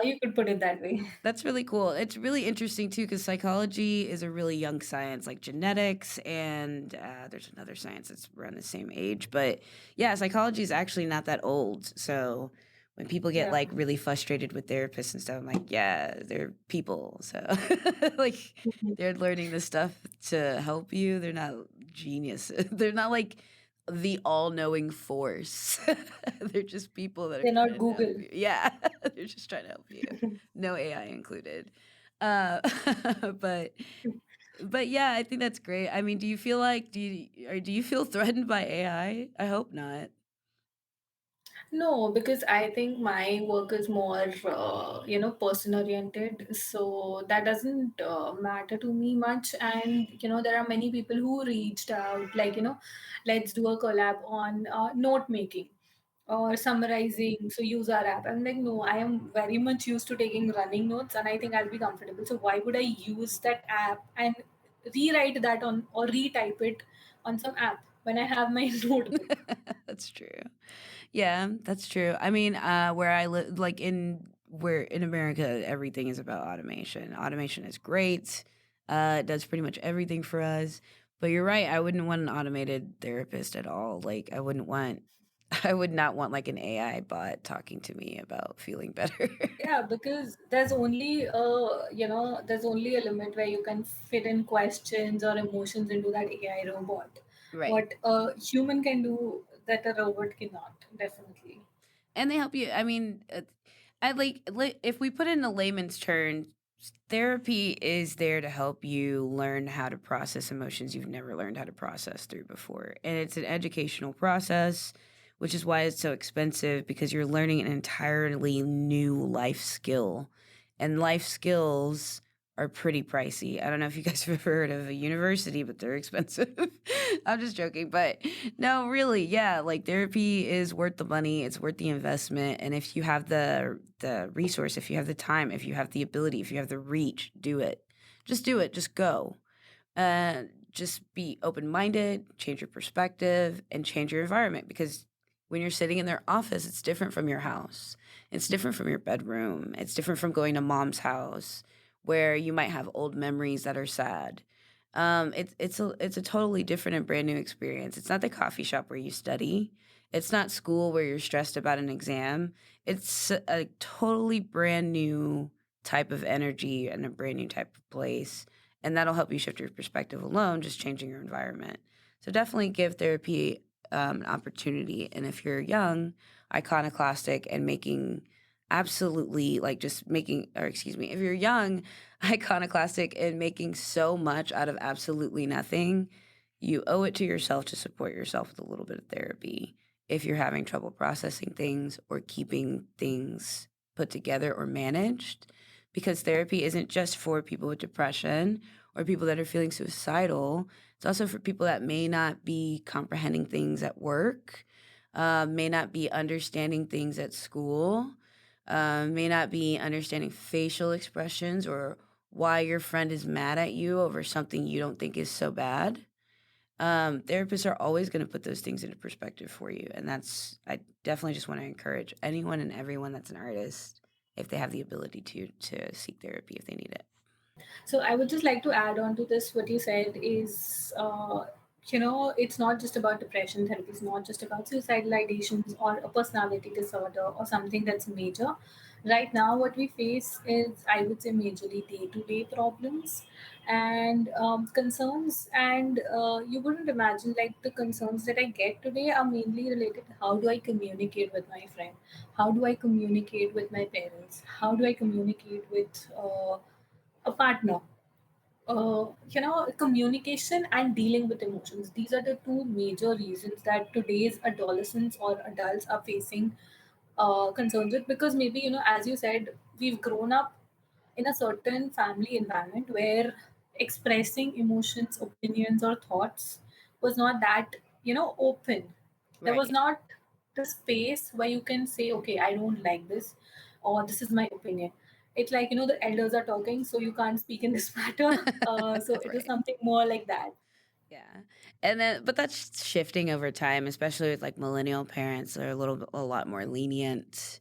you could put it that way. That's really cool. It's really interesting too because psychology is a really young science, like genetics, and there's another science that's around the same age. But yeah, psychology is actually not that old. So when people get Yeah. like really frustrated with therapists and stuff, I'm like, yeah, they're people. So like Mhm. they're learning this stuff to help you. They're not geniuses. They're not like the all-knowing force. They're just people that are They're not trying to help Google. you. Yeah, they're just trying to help you. No AI included. Uh, but but yeah, I think that's great. I mean, do you feel like do you feel threatened by AI? I hope not. No, because I think my work is more, person oriented. So that doesn't matter to me much. And, there are many people who reached out, like, let's do a collab on note making or summarizing. So use our app. I'm like, no, I am very much used to taking running notes and I think I'll be comfortable. So why would I use that app and rewrite that on or retype it on some app when I have my notebook? That's true. Yeah, that's true. I mean, where I live, like where in America, everything is about automation. Automation is great. It does pretty much everything for us. But you're right. I wouldn't want an automated therapist at all. Like, I wouldn't want, I would not want like an AI bot talking to me about feeling better. Yeah, because there's only a limit where you can fit in questions or emotions into that AI robot. Right. What a human can do that a robot cannot, definitely. And they help you. I mean, I if we put it in a layman's term, therapy is there to help you learn how to process emotions you've never learned how to process through before. And it's an educational process, which is why it's so expensive because you're learning an entirely new life skill. And life skills are pretty pricey. I don't know if you guys have ever heard of a university, but they're expensive. I'm just joking, but no, really, yeah, like therapy is worth the money, it's worth the investment, and if you have the resource, if you have the time, if you have the ability, if you have the reach, do it. Just do it, just go. Just be open-minded, change your perspective, and change your environment because when you're sitting in their office, it's different from your house. It's different from your bedroom. It's different from going to mom's house where you might have old memories that are sad. It's a totally different and brand new experience. It's not the coffee shop where you study. It's not school where you're stressed about an exam. It's a totally brand new type of energy and a brand new type of place, and that'll help you shift your perspective alone, just changing your environment. So definitely give therapy an opportunity. And if you're young, iconoclastic, and making absolutely like just making, or excuse me, if you're young, iconoclastic, and making so much out of absolutely nothing, you owe it to yourself to support yourself with a little bit of therapy if you're having trouble processing things or keeping things put together or managed. Because therapy isn't just for people with depression or people that are feeling suicidal. It's also for people that may not be comprehending things at work, may not be understanding things at school, may not be understanding facial expressions or why your friend is mad at you over something you don't think is so bad. Therapists are always going to put those things into perspective for you. And I definitely just want to encourage anyone and everyone that's an artist, if they have the ability to seek therapy if they need it. So I would just like to add on to this. What you said is, it's not just about depression. Therapy is not just about suicidal ideations or a personality disorder or something that's major. Right now, what we face is, I would say, majorly day-to-day problems and concerns. And you wouldn't imagine, like, the concerns that I get today are mainly related to how do I communicate with my friend, how do I communicate with my parents, how do I communicate with a partner. Communication and dealing with emotions, these are the two major reasons that today's adolescents or adults are facing concerns with. Because maybe, as you said, we've grown up in a certain family environment where expressing emotions, opinions, or thoughts was not that, open. There was Right. not the space where you can say, okay, I don't like this, or this is my opinion. It's like, the elders are talking, so you can't speak in this matter. So it was Right. something more like that. Yeah. And then but that's shifting over time, especially with like millennial parents. They're a lot more lenient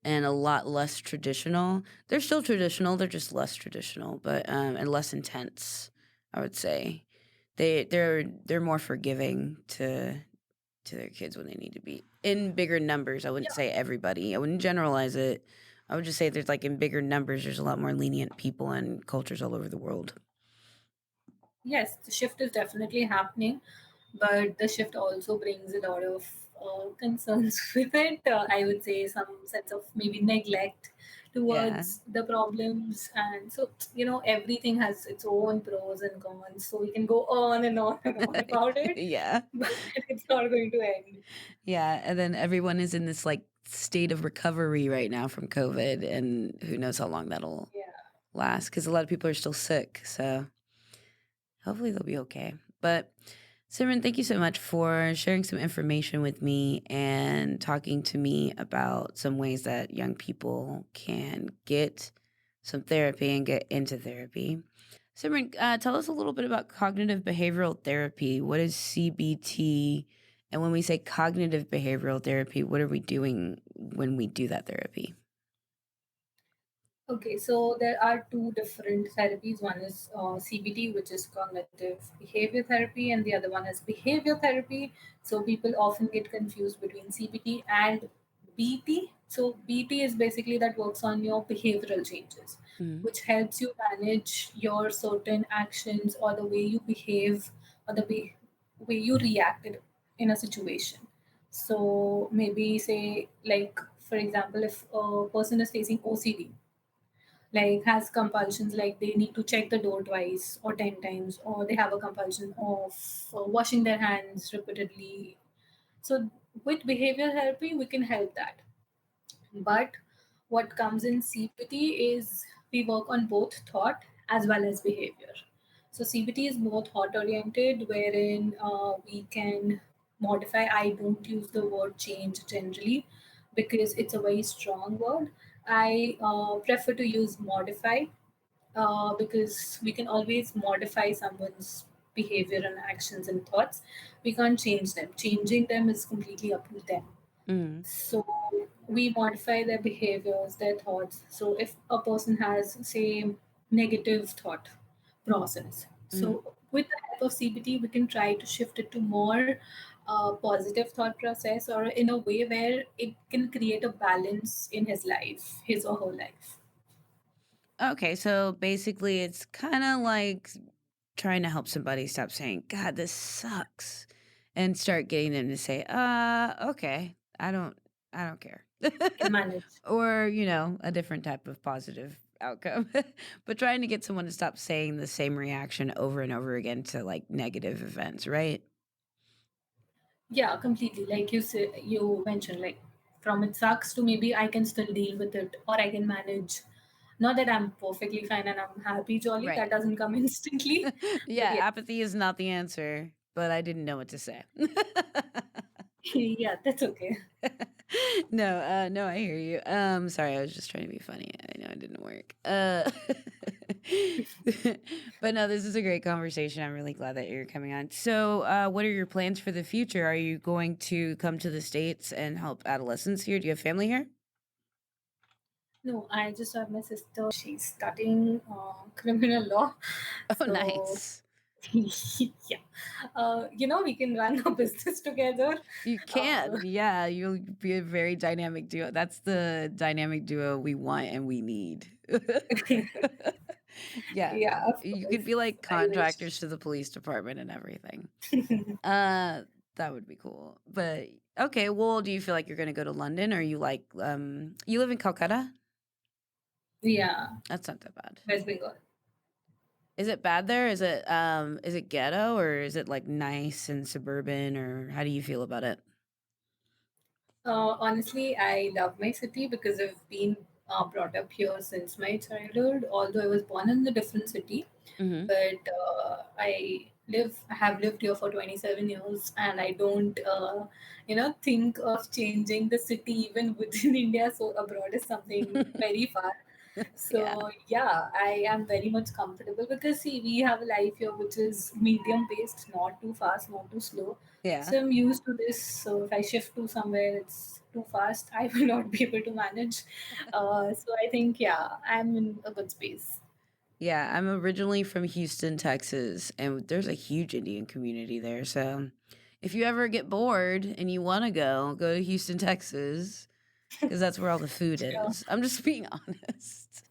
and a lot less traditional. They're still traditional, they're just less traditional, but and less intense, I would say. They're more forgiving to their kids when they need to be. In bigger numbers, I wouldn't Yeah. say everybody. I wouldn't generalize it. I would just say there's like in bigger numbers, there's a lot more lenient people and cultures all over the world. Yes, the shift is definitely happening, but the shift also brings a lot of concerns with it. I would say some sense of maybe neglect Yeah. towards the problems. And so, everything has its own pros and cons. So we can go on and on and on about it, Yeah. but it's not going to end. Yeah, and then everyone is in this, like, state of recovery right now from COVID, and who knows how long that'll Yeah. last? Because a lot of people are still sick, so hopefully they'll be okay. But Simran, thank you so much for sharing some information with me and talking to me about some ways that young people can get some therapy and get into therapy. Simran, tell us a little bit about cognitive behavioral therapy. What is CBT? And when we say cognitive behavioral therapy, what are we doing when we do that therapy? Okay, so there are two different therapies. One is CBT, which is cognitive behavior therapy, and the other one is behavior therapy. So people often get confused between CBT and BT. So BT is basically that works on your behavioral changes, Mhm. which helps you manage your certain actions or the way you behave or the way you reacted in a situation. So maybe say, like, for example, if a person is facing OCD, like has compulsions, like they need to check the door twice or 10 times, or they have a compulsion of washing their hands repeatedly. So with behavior therapy we can help that. But what comes in CBT is we work on both thought as well as behavior. So CBT is more thought oriented, wherein we can modify. I don't use the word change generally because it's a very strong word. I prefer to use modify, because we can always modify someone's behavior and actions and thoughts. We can't change them. Changing them is completely up to them. Mhm. So we modify their behaviors, their thoughts. So if a person has, say, negative thought process, Mhm. so with the help of CBT, we can try to shift it to more positive thought process, or in a way where it can create a balance in his life, his or her life. Okay, so basically it's kind of like trying to help somebody stop saying, "God, this sucks," and start getting them to say, okay, I don't care." Can manage. Or, a different type of positive outcome. But trying to get someone to stop saying the same reaction over and over again to, like, negative events, right? Yeah, completely. Like you said, you mentioned, like from it sucks to maybe I can still deal with it or I can manage. Not that I'm perfectly fine and I'm happy, jolly. That Right. doesn't come instantly. But Yeah, yeah, apathy is not the answer, but I didn't know what to say. yeah, that's okay. No, I hear you. Sorry, I was just trying to be funny. I know it didn't work. But no, this is a great conversation. I'm really glad that you're coming on. So, what are your plans for the future? Are you going to come to the States and help adolescents here? Do you have family here? No, I just have my sister. She's studying criminal law. Oh, So, nice. yeah. We can run a business together. You Uh, can. Yeah, you'll be a very dynamic duo. That's the dynamic duo we want and we need. Yeah. yeah, of You could course. be like I contractors wish. to the police department and everything. Uh, that would be cool. But okay, well, do you feel like you're gonna go to London or you like you live in Calcutta? Yeah, That's not that bad. West Bengal. Is it bad there? Is it ghetto or is it like nice and suburban or how do you feel about it? Honestly, I love my city because I've been brought up here since my childhood. Although I was born in a different city, Mhm. but I have lived here for 27 years, and I don't, think of changing the city even within India. So abroad is something very far. Yeah. So yeah, I am very much comfortable because see, we have a life here which is medium paced, not too fast, not too slow. Yeah. So I'm used to this. So if I shift to somewhere it's too fast, I will not be able to manage. So I think yeah, I'm in a good space. Yeah, I'm originally from Houston, Texas, and there's a huge Indian community there. So if you ever get bored and you want to go to Houston, Texas, because that's where all the food Sure. is. I'm just being honest.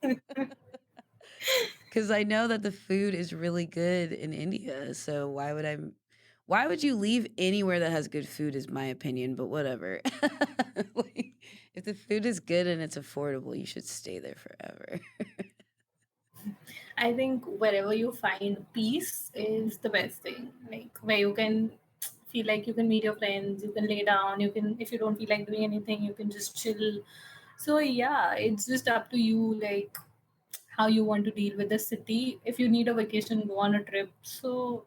Because I know that the food is really good in India. So why would you leave anywhere that has good food, is my opinion, but whatever. Like, if the food is good and it's affordable, you should stay there forever. I think wherever you find peace is the best thing. Like where you can feel like you can meet your friends, you can lay down, you can if you don't feel like doing anything, you can just chill. So yeah, it's just up to you like how you want to deal with the city. If you need a vacation, go on a trip. So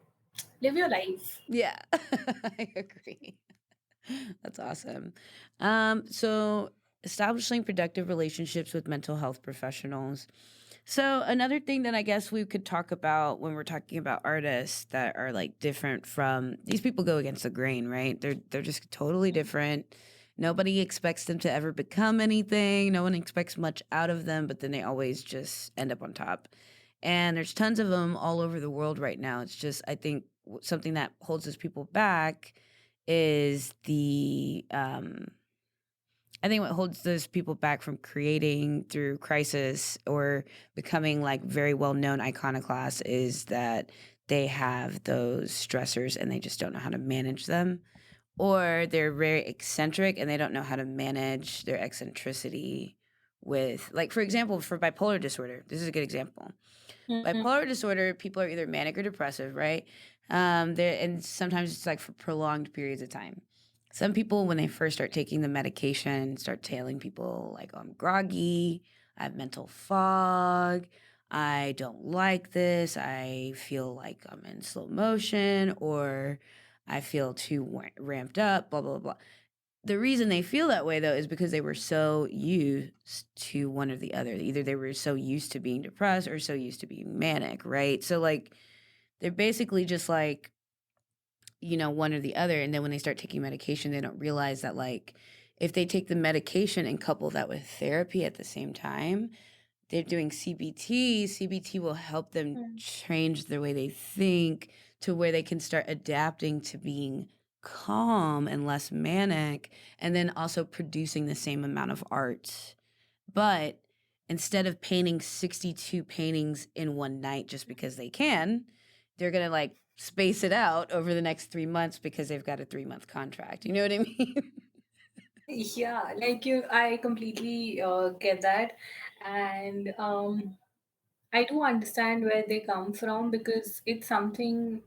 live your life. Yeah, I agree. That's awesome. So establishing productive relationships with mental health professionals. So another thing that I guess we could talk about when we're talking about artists that are like different from these people go against the grain, right? They're just totally different. Nobody expects them to ever become anything. No one expects much out of them, but then they always just end up on top. And there's tons of them all over the world right now. It's just I think something that holds those people back is I think what holds those people back from creating through crisis or becoming like very well known iconoclasts is that they have those stressors and they just don't know how to manage them. Or they're very eccentric and they don't know how to manage their eccentricity with, like, for example, for bipolar disorder, this is a good example. Mhm. Bipolar disorder, people are either manic or depressive, right? And sometimes it's like for prolonged periods of time. Some people, when they first start taking the medication, start telling people like, "Oh, I'm groggy, I have mental fog, I don't like this, I feel like I'm in slow motion, or I feel too ramped up, blah, blah, blah." The reason they feel that way though is because they were so used to one or the other. Either they were so used to being depressed or so used to being manic, right? So like they're basically just like, one or the other. And then when they start taking medication, they don't realize that like if they take the medication and couple that with therapy at the same time, they're doing CBT. CBT will help them change the way they think to where they can start adapting to being calm and less manic, and then also producing the same amount of art. But instead of painting 62 paintings in one night just because they can, they're gonna like space it out over the next 3 months because they've got a 3 month contract. You know what I mean? Yeah, like you, I completely get that. And I do understand where they come from because it's something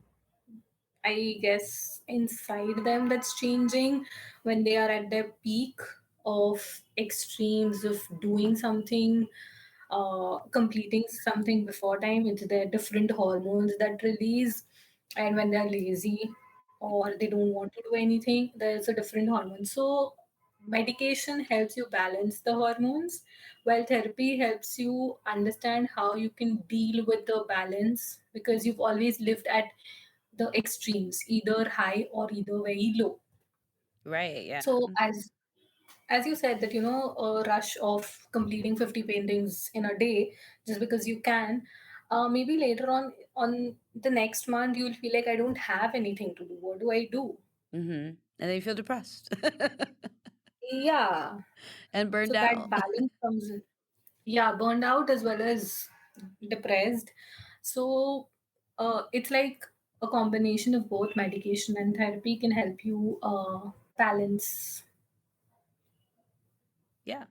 I guess inside them that's changing when they are at their peak of extremes of doing something, completing something before time. It's their different hormones that release, and when they're lazy or they don't want to do anything, there's a different hormone. So medication helps you balance the hormones, while therapy helps you understand how you can deal with the balance because you've always lived at the extremes, either high or either very low. Right, yeah. So as you said that a rush of completing 50 paintings in a day just because you can, maybe later on the next month you'll feel like I don't have anything to do. What do I do? And then you feel depressed Yeah. and So burned that out. balance comes in. Yeah, burned out as well as depressed. So it's like a combination of both. Medication and therapy can help you balance. Yeah.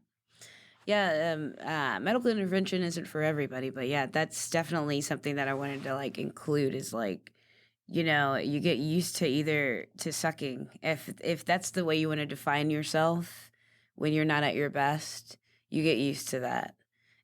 Yeah, medical intervention isn't for everybody, but yeah, that's definitely something that I wanted to like include is like, you get used to either to sucking. If that's the way you want to define yourself when you're not at your best, you get used to that.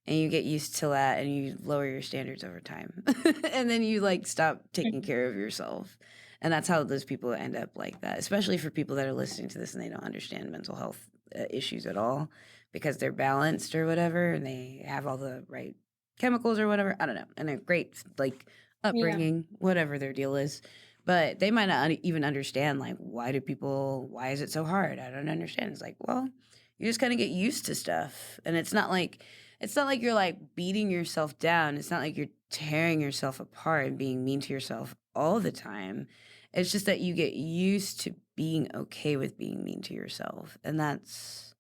And you get used to that and you lower your standards over time. And then you like stop taking care of yourself. And that's how those people end up like that, especially for people that are listening to this and they don't understand mental health issues at all because they're balanced or whatever and they have all the right chemicals or whatever. I don't know. And a great like Yeah. upbringing, whatever their deal is. But they might not even understand like why is it so hard? I don't understand. It's like, well, you just kind of get used to stuff. And it's not like you're like beating yourself down. It's not like you're tearing yourself apart and being mean to yourself all the time. It's just that you get used to being okay with being mean to yourself. And that's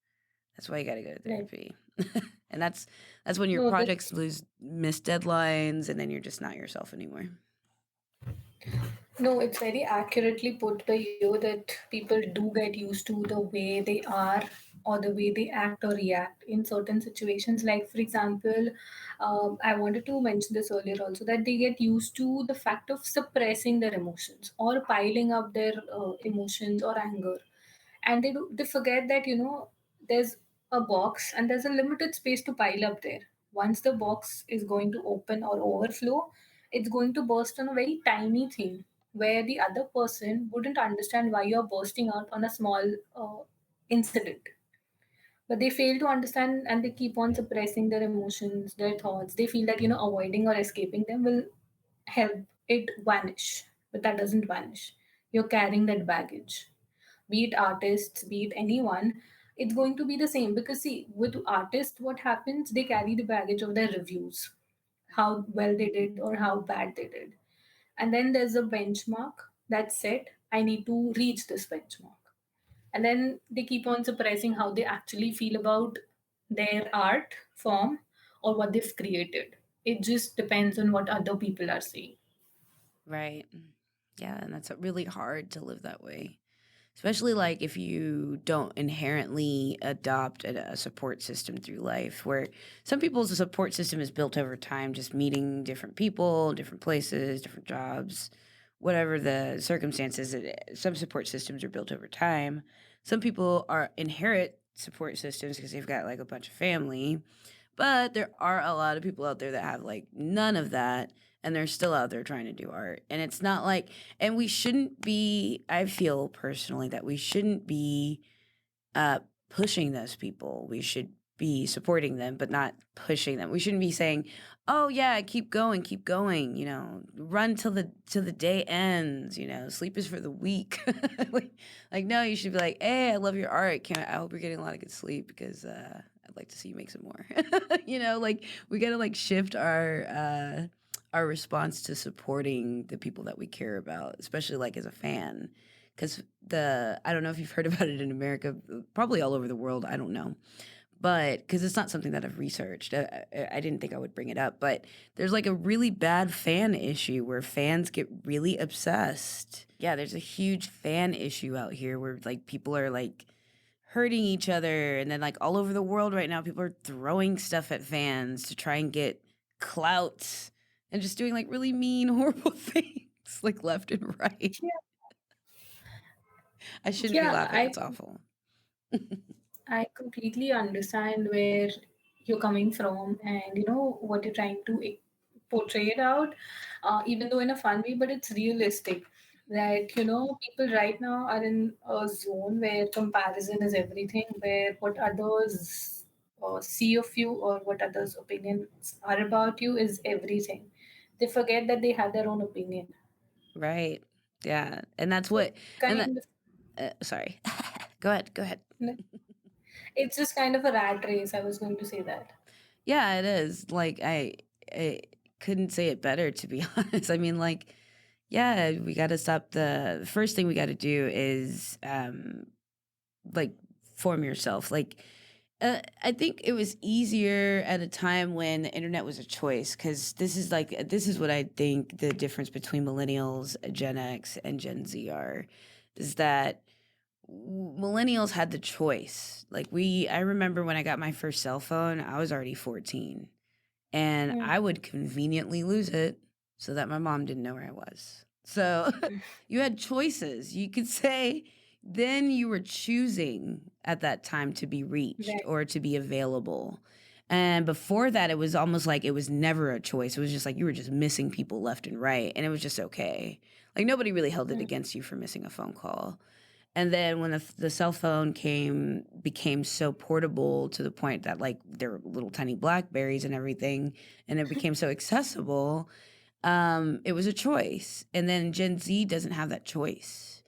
why you got to go to Right. therapy. And that's when your No, projects that's miss deadlines and then you're just not yourself anymore. No, it's very accurately put by you that people do get used to the way they are or the way they act or react in certain situations. Like, for example, I wanted to mention this earlier also that they get used to the fact of suppressing their emotions or piling up their emotions or anger, and they forget that there's a box and there's a limited space to pile up there. Once the box is going to open or overflow, it's going to burst on a very tiny thing where the other person wouldn't understand why you're bursting out on a small incident, but they fail to understand and they keep on suppressing their emotions, their thoughts. They feel that avoiding or escaping them will help it vanish, but that doesn't vanish. You're carrying that baggage, be it artists, be it anyone. It's going to be the same because see, with artists, what happens, they carry the baggage of their reviews, how well they did or how bad they did, and then there's a benchmark that's set. I need to reach this benchmark, and then they keep on suppressing how they actually feel about their art form or what they've created. It just depends on what other people are saying. Right. Yeah, and that's really hard to live that way. Especially like if you don't inherently adopt a support system through life, where some people's support system is built over time, just meeting different people, different places, different jobs, whatever the circumstances. Some support systems are built over time. Some people are inherit support systems because they've got like a bunch of family, but there are a lot of people out there that have like none of that and they're still out there trying to do art. And it's not like, and we shouldn't be, I feel personally that we shouldn't be uh, pushing those people. We should be supporting them, but not pushing them. We shouldn't be saying, "Oh yeah, keep going. Run till the day ends. Sleep is for the weak." like, no, you should be like, "Hey, I love your art. I hope you're getting a lot of good sleep because I'd like to see you make some more." Like we gotta like shift our response to supporting the people that we care about, especially like as a fan because I don't know if you've heard about it in America, probably all over the world, I don't know. but because it's not something that I've researched, I didn't think I would bring it up, but there's like a really bad fan issue where fans get really obsessed. Yeah, there's a huge fan issue out here where like people are like hurting each other, and then like all over the world right now, people are throwing stuff at fans to try and get clout and just doing like really mean, horrible things like left and right. Yeah, I shouldn't be yeah, laughing. It's awful. I completely understand where you're coming from and what you're trying to portray it out, even though in a fun way, but it's realistic. That people right now are in a zone where comparison is everything, where what others see of you or what others' opinions are about you is everything. They forget that they have their own opinion. Right. Yeah. And that's So what, it's and kind that, of sorry. Go ahead. Go ahead. it's just kind of a rat race. I was going to say that. Yeah, it is. Like I couldn't say it better to be honest. I mean, like, yeah, we got to stop the first thing we got to do is like form yourself. Like I think it was easier at a time when the internet was a choice because this is what I think the difference between millennials, Gen X, and Gen Z are, is that millennials had the choice. Like I remember when I got my first cell phone, I was already 14 and Hmm. I would conveniently lose it so that my mom didn't know where I was. So you had choices. You could say then you were choosing at that time to be reached Right. or to be available. And before that, it was almost like it was never a choice. It was just like you were just missing people left and right. And it was just okay. Like nobody really held it Hmm. against you for missing a phone call. And then when the cell phone became so portable to the point that like there were little tiny Blackberries and everything, and it became so accessible, it was a choice. And then Gen Z doesn't have that choice.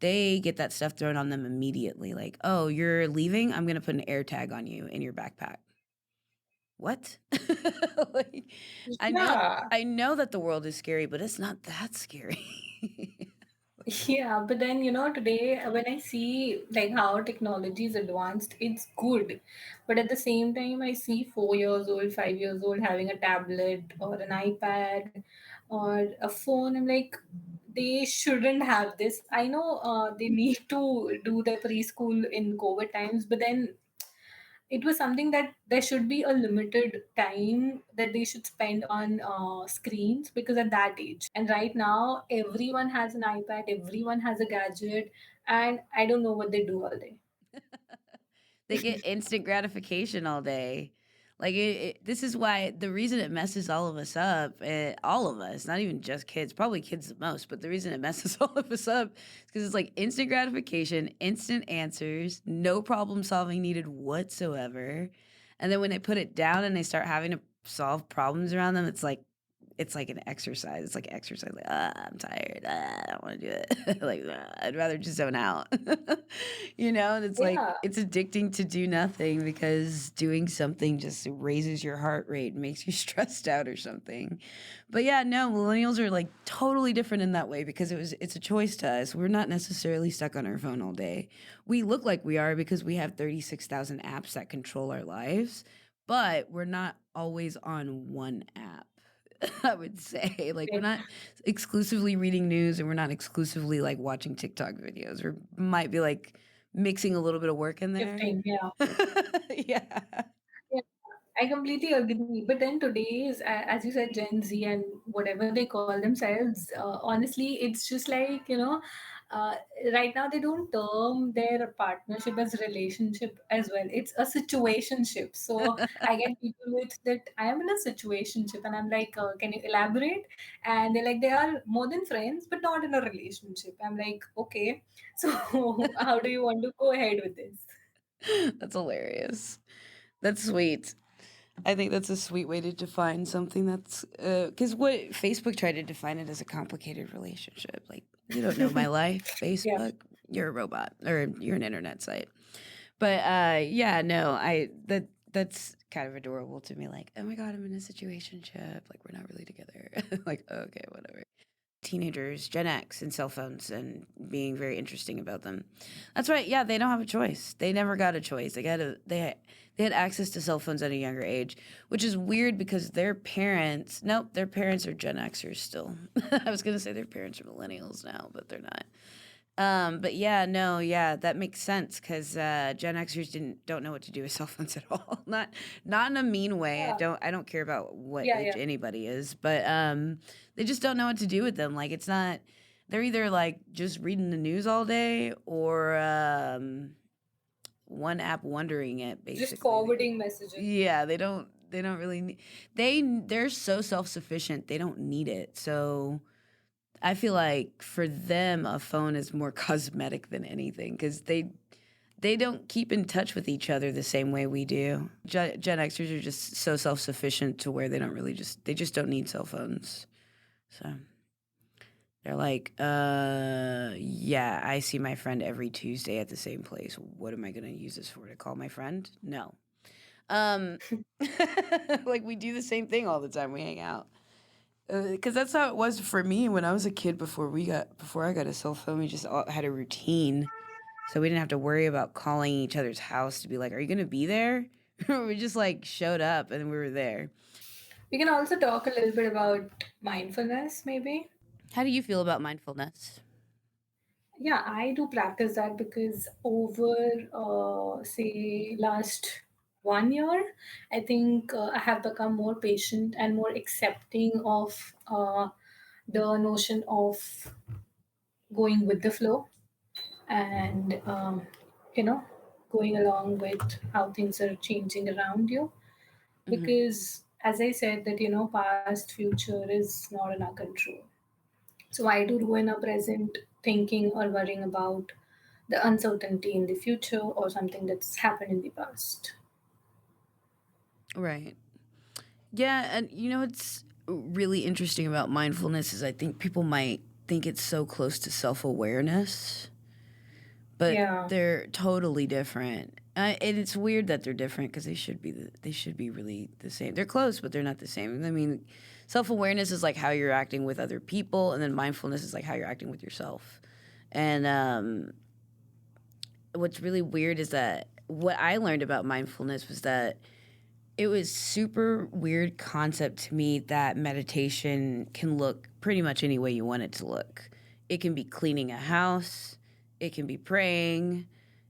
They get that stuff thrown on them immediately. Like, oh, you're leaving? I'm gonna put an air tag on you in your backpack. What? Like, I know Yeah. I know that the world is scary, but it's not that scary. Yeah, but then today when I see like how technology is advanced, it's good. But at the same time, I see 4 years old, 5 years old having a tablet or an iPad or a phone. I'm like, they shouldn't have this. I know they need to do the preschool in COVID times, but then it was something that there should be a limited time that they should spend on screens, because at that age, and right now everyone has an iPad, everyone has a gadget, and I don't know what they do all day. They get instant gratification all day. Like this is why the reason it messes all of us up, all of us, not even just kids, probably kids the most, but the reason it messes all of us up is because it's like instant gratification, instant answers, no problem solving needed whatsoever. And then when they put it down and they start having to solve problems around them, it's like an exercise. It's like exercise. Like, I'm tired. I don't want to do it. Like, I'd rather just zone out. And it's like Yeah. it's addicting to do nothing because doing something just raises your heart rate and makes you stressed out or something. But yeah, no, millennials are like totally different in that way because it's a choice to us. We're not necessarily stuck on our phone all day. We look like we are because we have 36,000 apps that control our lives, but we're not always on one app. I would say. Like, we're Right. not exclusively reading news and we're not exclusively like watching TikTok videos. We might be like mixing a little bit of work in there. Shifting, yeah. Yeah. Yeah, I completely agree. But then today's, as you said, Gen Z and whatever they call themselves, honestly, it's just like, uh, right now they don't term their partnership as relationship as well. It's a situationship. So I get people with that I am in a situationship, and I'm like, can you elaborate? And they're like, they are more than friends, but not in a relationship. I'm like, okay. So how do you want to go ahead with this? That's hilarious. That's sweet. I think that's a sweet way to define something that's because what Facebook tried to define it as a complicated relationship. Like, you don't know my life, Yeah. Facebook. You're a robot or you're an internet site. But yeah, no, that's kind of adorable to me. Like, oh my god, I'm in a situationship. Like, we're not really together. Like, okay, whatever. teenagers, Gen X, and cell phones and being very interesting about them. That's right. Yeah, they don't have a choice. They never got a choice. They had access to cell phones at a younger age, which is weird because their parents, nope, their parents are Gen Xers still. I was going to say their parents are millennials now, but they're not. But yeah, no, yeah, that makes sense because Gen Xers don't know what to do with cell phones at all. Not in a mean way. Yeah, I don't care about what yeah, age yeah. anybody is, but they just don't know what to do with them. Like it's not. They're either like just reading the news all day or one app wondering it. Just Basically, forwarding messages. yeah, they don't. They don't really need. They're so self sufficient. They don't need it. So I feel like for them, a phone is more cosmetic than anything because they don't keep in touch with each other the same way we do. Gen Xers are just so self sufficient to where they just don't need cell phones. So they're like, yeah, I see my friend every Tuesday at the same place. What am I gonna use this for? To call my friend? No. Um, like we do the same thing all the time. We hang out. Because that's how it was for me when I was a kid before I got a cell phone. We just all had a routine, so we didn't have to worry about calling each other's house to be like, "Are you gonna be there?" We just like showed up and we were there. We can also talk a little bit about mindfulness, maybe. How do you feel about mindfulness? Yeah, I do practice that because over, say, last 1 year, I think I have become more patient and more accepting of the notion of going with the flow and, you know, going along with how things are changing around you. Hmm. Because, as I said, that, past, future is not in our control. So why to ruin our present thinking or worrying about the uncertainty in the future or something that's happened in the past? Right. Yeah, and what's really interesting about mindfulness is I think people might think it's so close to self awareness, but Yeah. they're totally different. And it's weird that they're different because they should be really the same. They're close, but they're not the same. I mean, self awareness is like how you're acting with other people, and then mindfulness is like how you're acting with yourself. And what's really weird is that what I learned about mindfulness was that it was super weird concept to me that meditation can look pretty much any way you want it to look. It can be cleaning a house, it can be praying,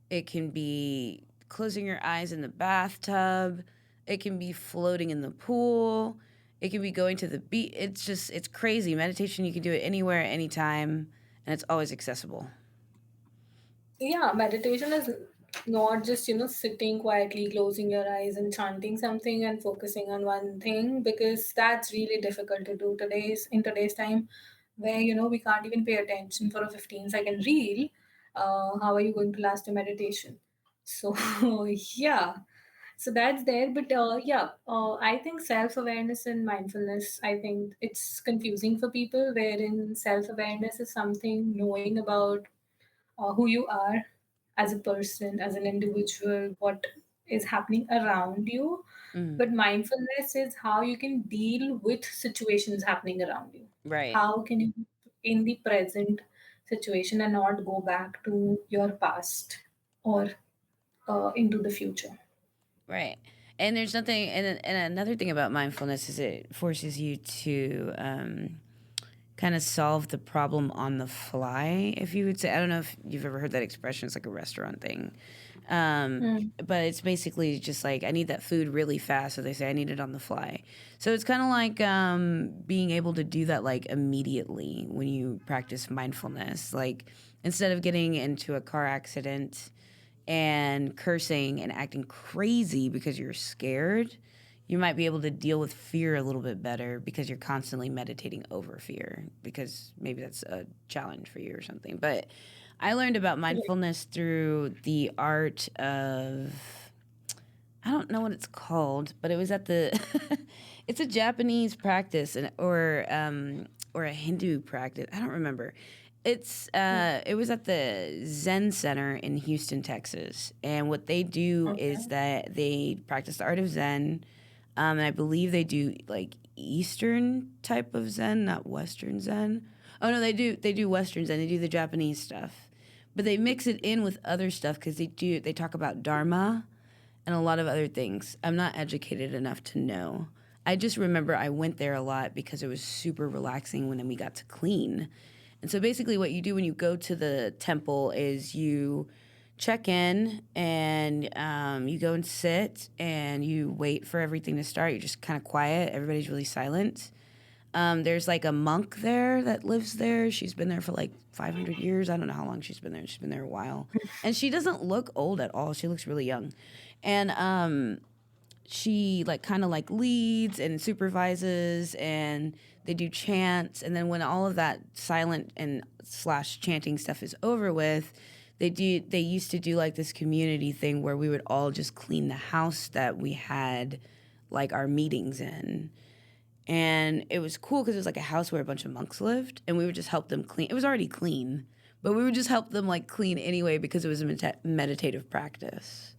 it can be closing your eyes in the bathtub, it can be floating in the pool, it can be going to the beach. It's crazy. Meditation, you can do it anywhere, anytime, and it's always accessible. Yeah, meditation is not just, sitting quietly, closing your eyes and chanting something and focusing on one thing, because that's really difficult to do in today's time where, we can't even pay attention for a 15-second reel. How are you going to last a meditation? So, yeah. So that's there. But yeah, I think self awareness and mindfulness, I think it's confusing for people, wherein self awareness is something knowing about who you are as a person, as an individual, what is happening around you. Mm, But mindfulness is how you can deal with situations happening around you. right. How can you be in the present situation and not go back to your past or into the future? Right. And there's nothing, and another thing about mindfulness is it forces you to kind of solve the problem on the fly, if you would say. I don't know if you've ever heard that expression. It's like a restaurant thing. Mm. But it's basically just like, I need that food really fast. So they say, I need it on the fly. So it's kind of like being able to do that like immediately when you practice mindfulness. Like instead of getting into a car accident and cursing and acting crazy because you're scared, you might be able to deal with fear a little bit better because you're constantly meditating over fear because maybe that's a challenge for you or something. But I learned about Correct. mindfulness through the art of, I don't know what it's called, but it was at the it's a Japanese practice or a Hindu practice. I don't remember. Mm. It was at the Zen Center in Houston, Texas. And what they do is Okay. that they practice the art of Zen. And I believe they do like Eastern type of Zen, not Western Zen. Oh no, they do westerns and they do the Japanese stuff, but they mix it in with other stuff because they talk about dharma and a lot of other things. I'm not educated enough to know. I just remember I went there a lot because it was super relaxing when then we got to clean. And so basically, what you do when you go to the temple is you check in and you go and sit and you wait for everything to start. You're just kind of quiet. Everybody's really silent. There's like a monk there that lives there. She's been there for like 500 years. I don't know how long she's been there. She's been there a while. And she doesn't look old at all. She looks really young. And she like kind of like leads and supervises and they do chants. And then when all of that silent and slash chanting stuff is over with, they used to do like this community thing where we would all just clean the house that we had like our meetings in. And it was cool because it was like a house where a bunch of monks lived, and we would just help them clean. It was already clean, but we would just help them like clean anyway because it was a meditative practice.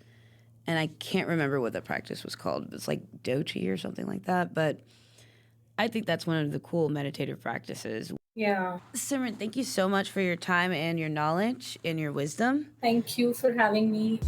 And I can't remember what the practice was called. It's like dochi or something like that. But I think that's one of the cool meditative practices. Yeah. Simran, thank you so much for your time and your knowledge and your wisdom. Thank you for having me.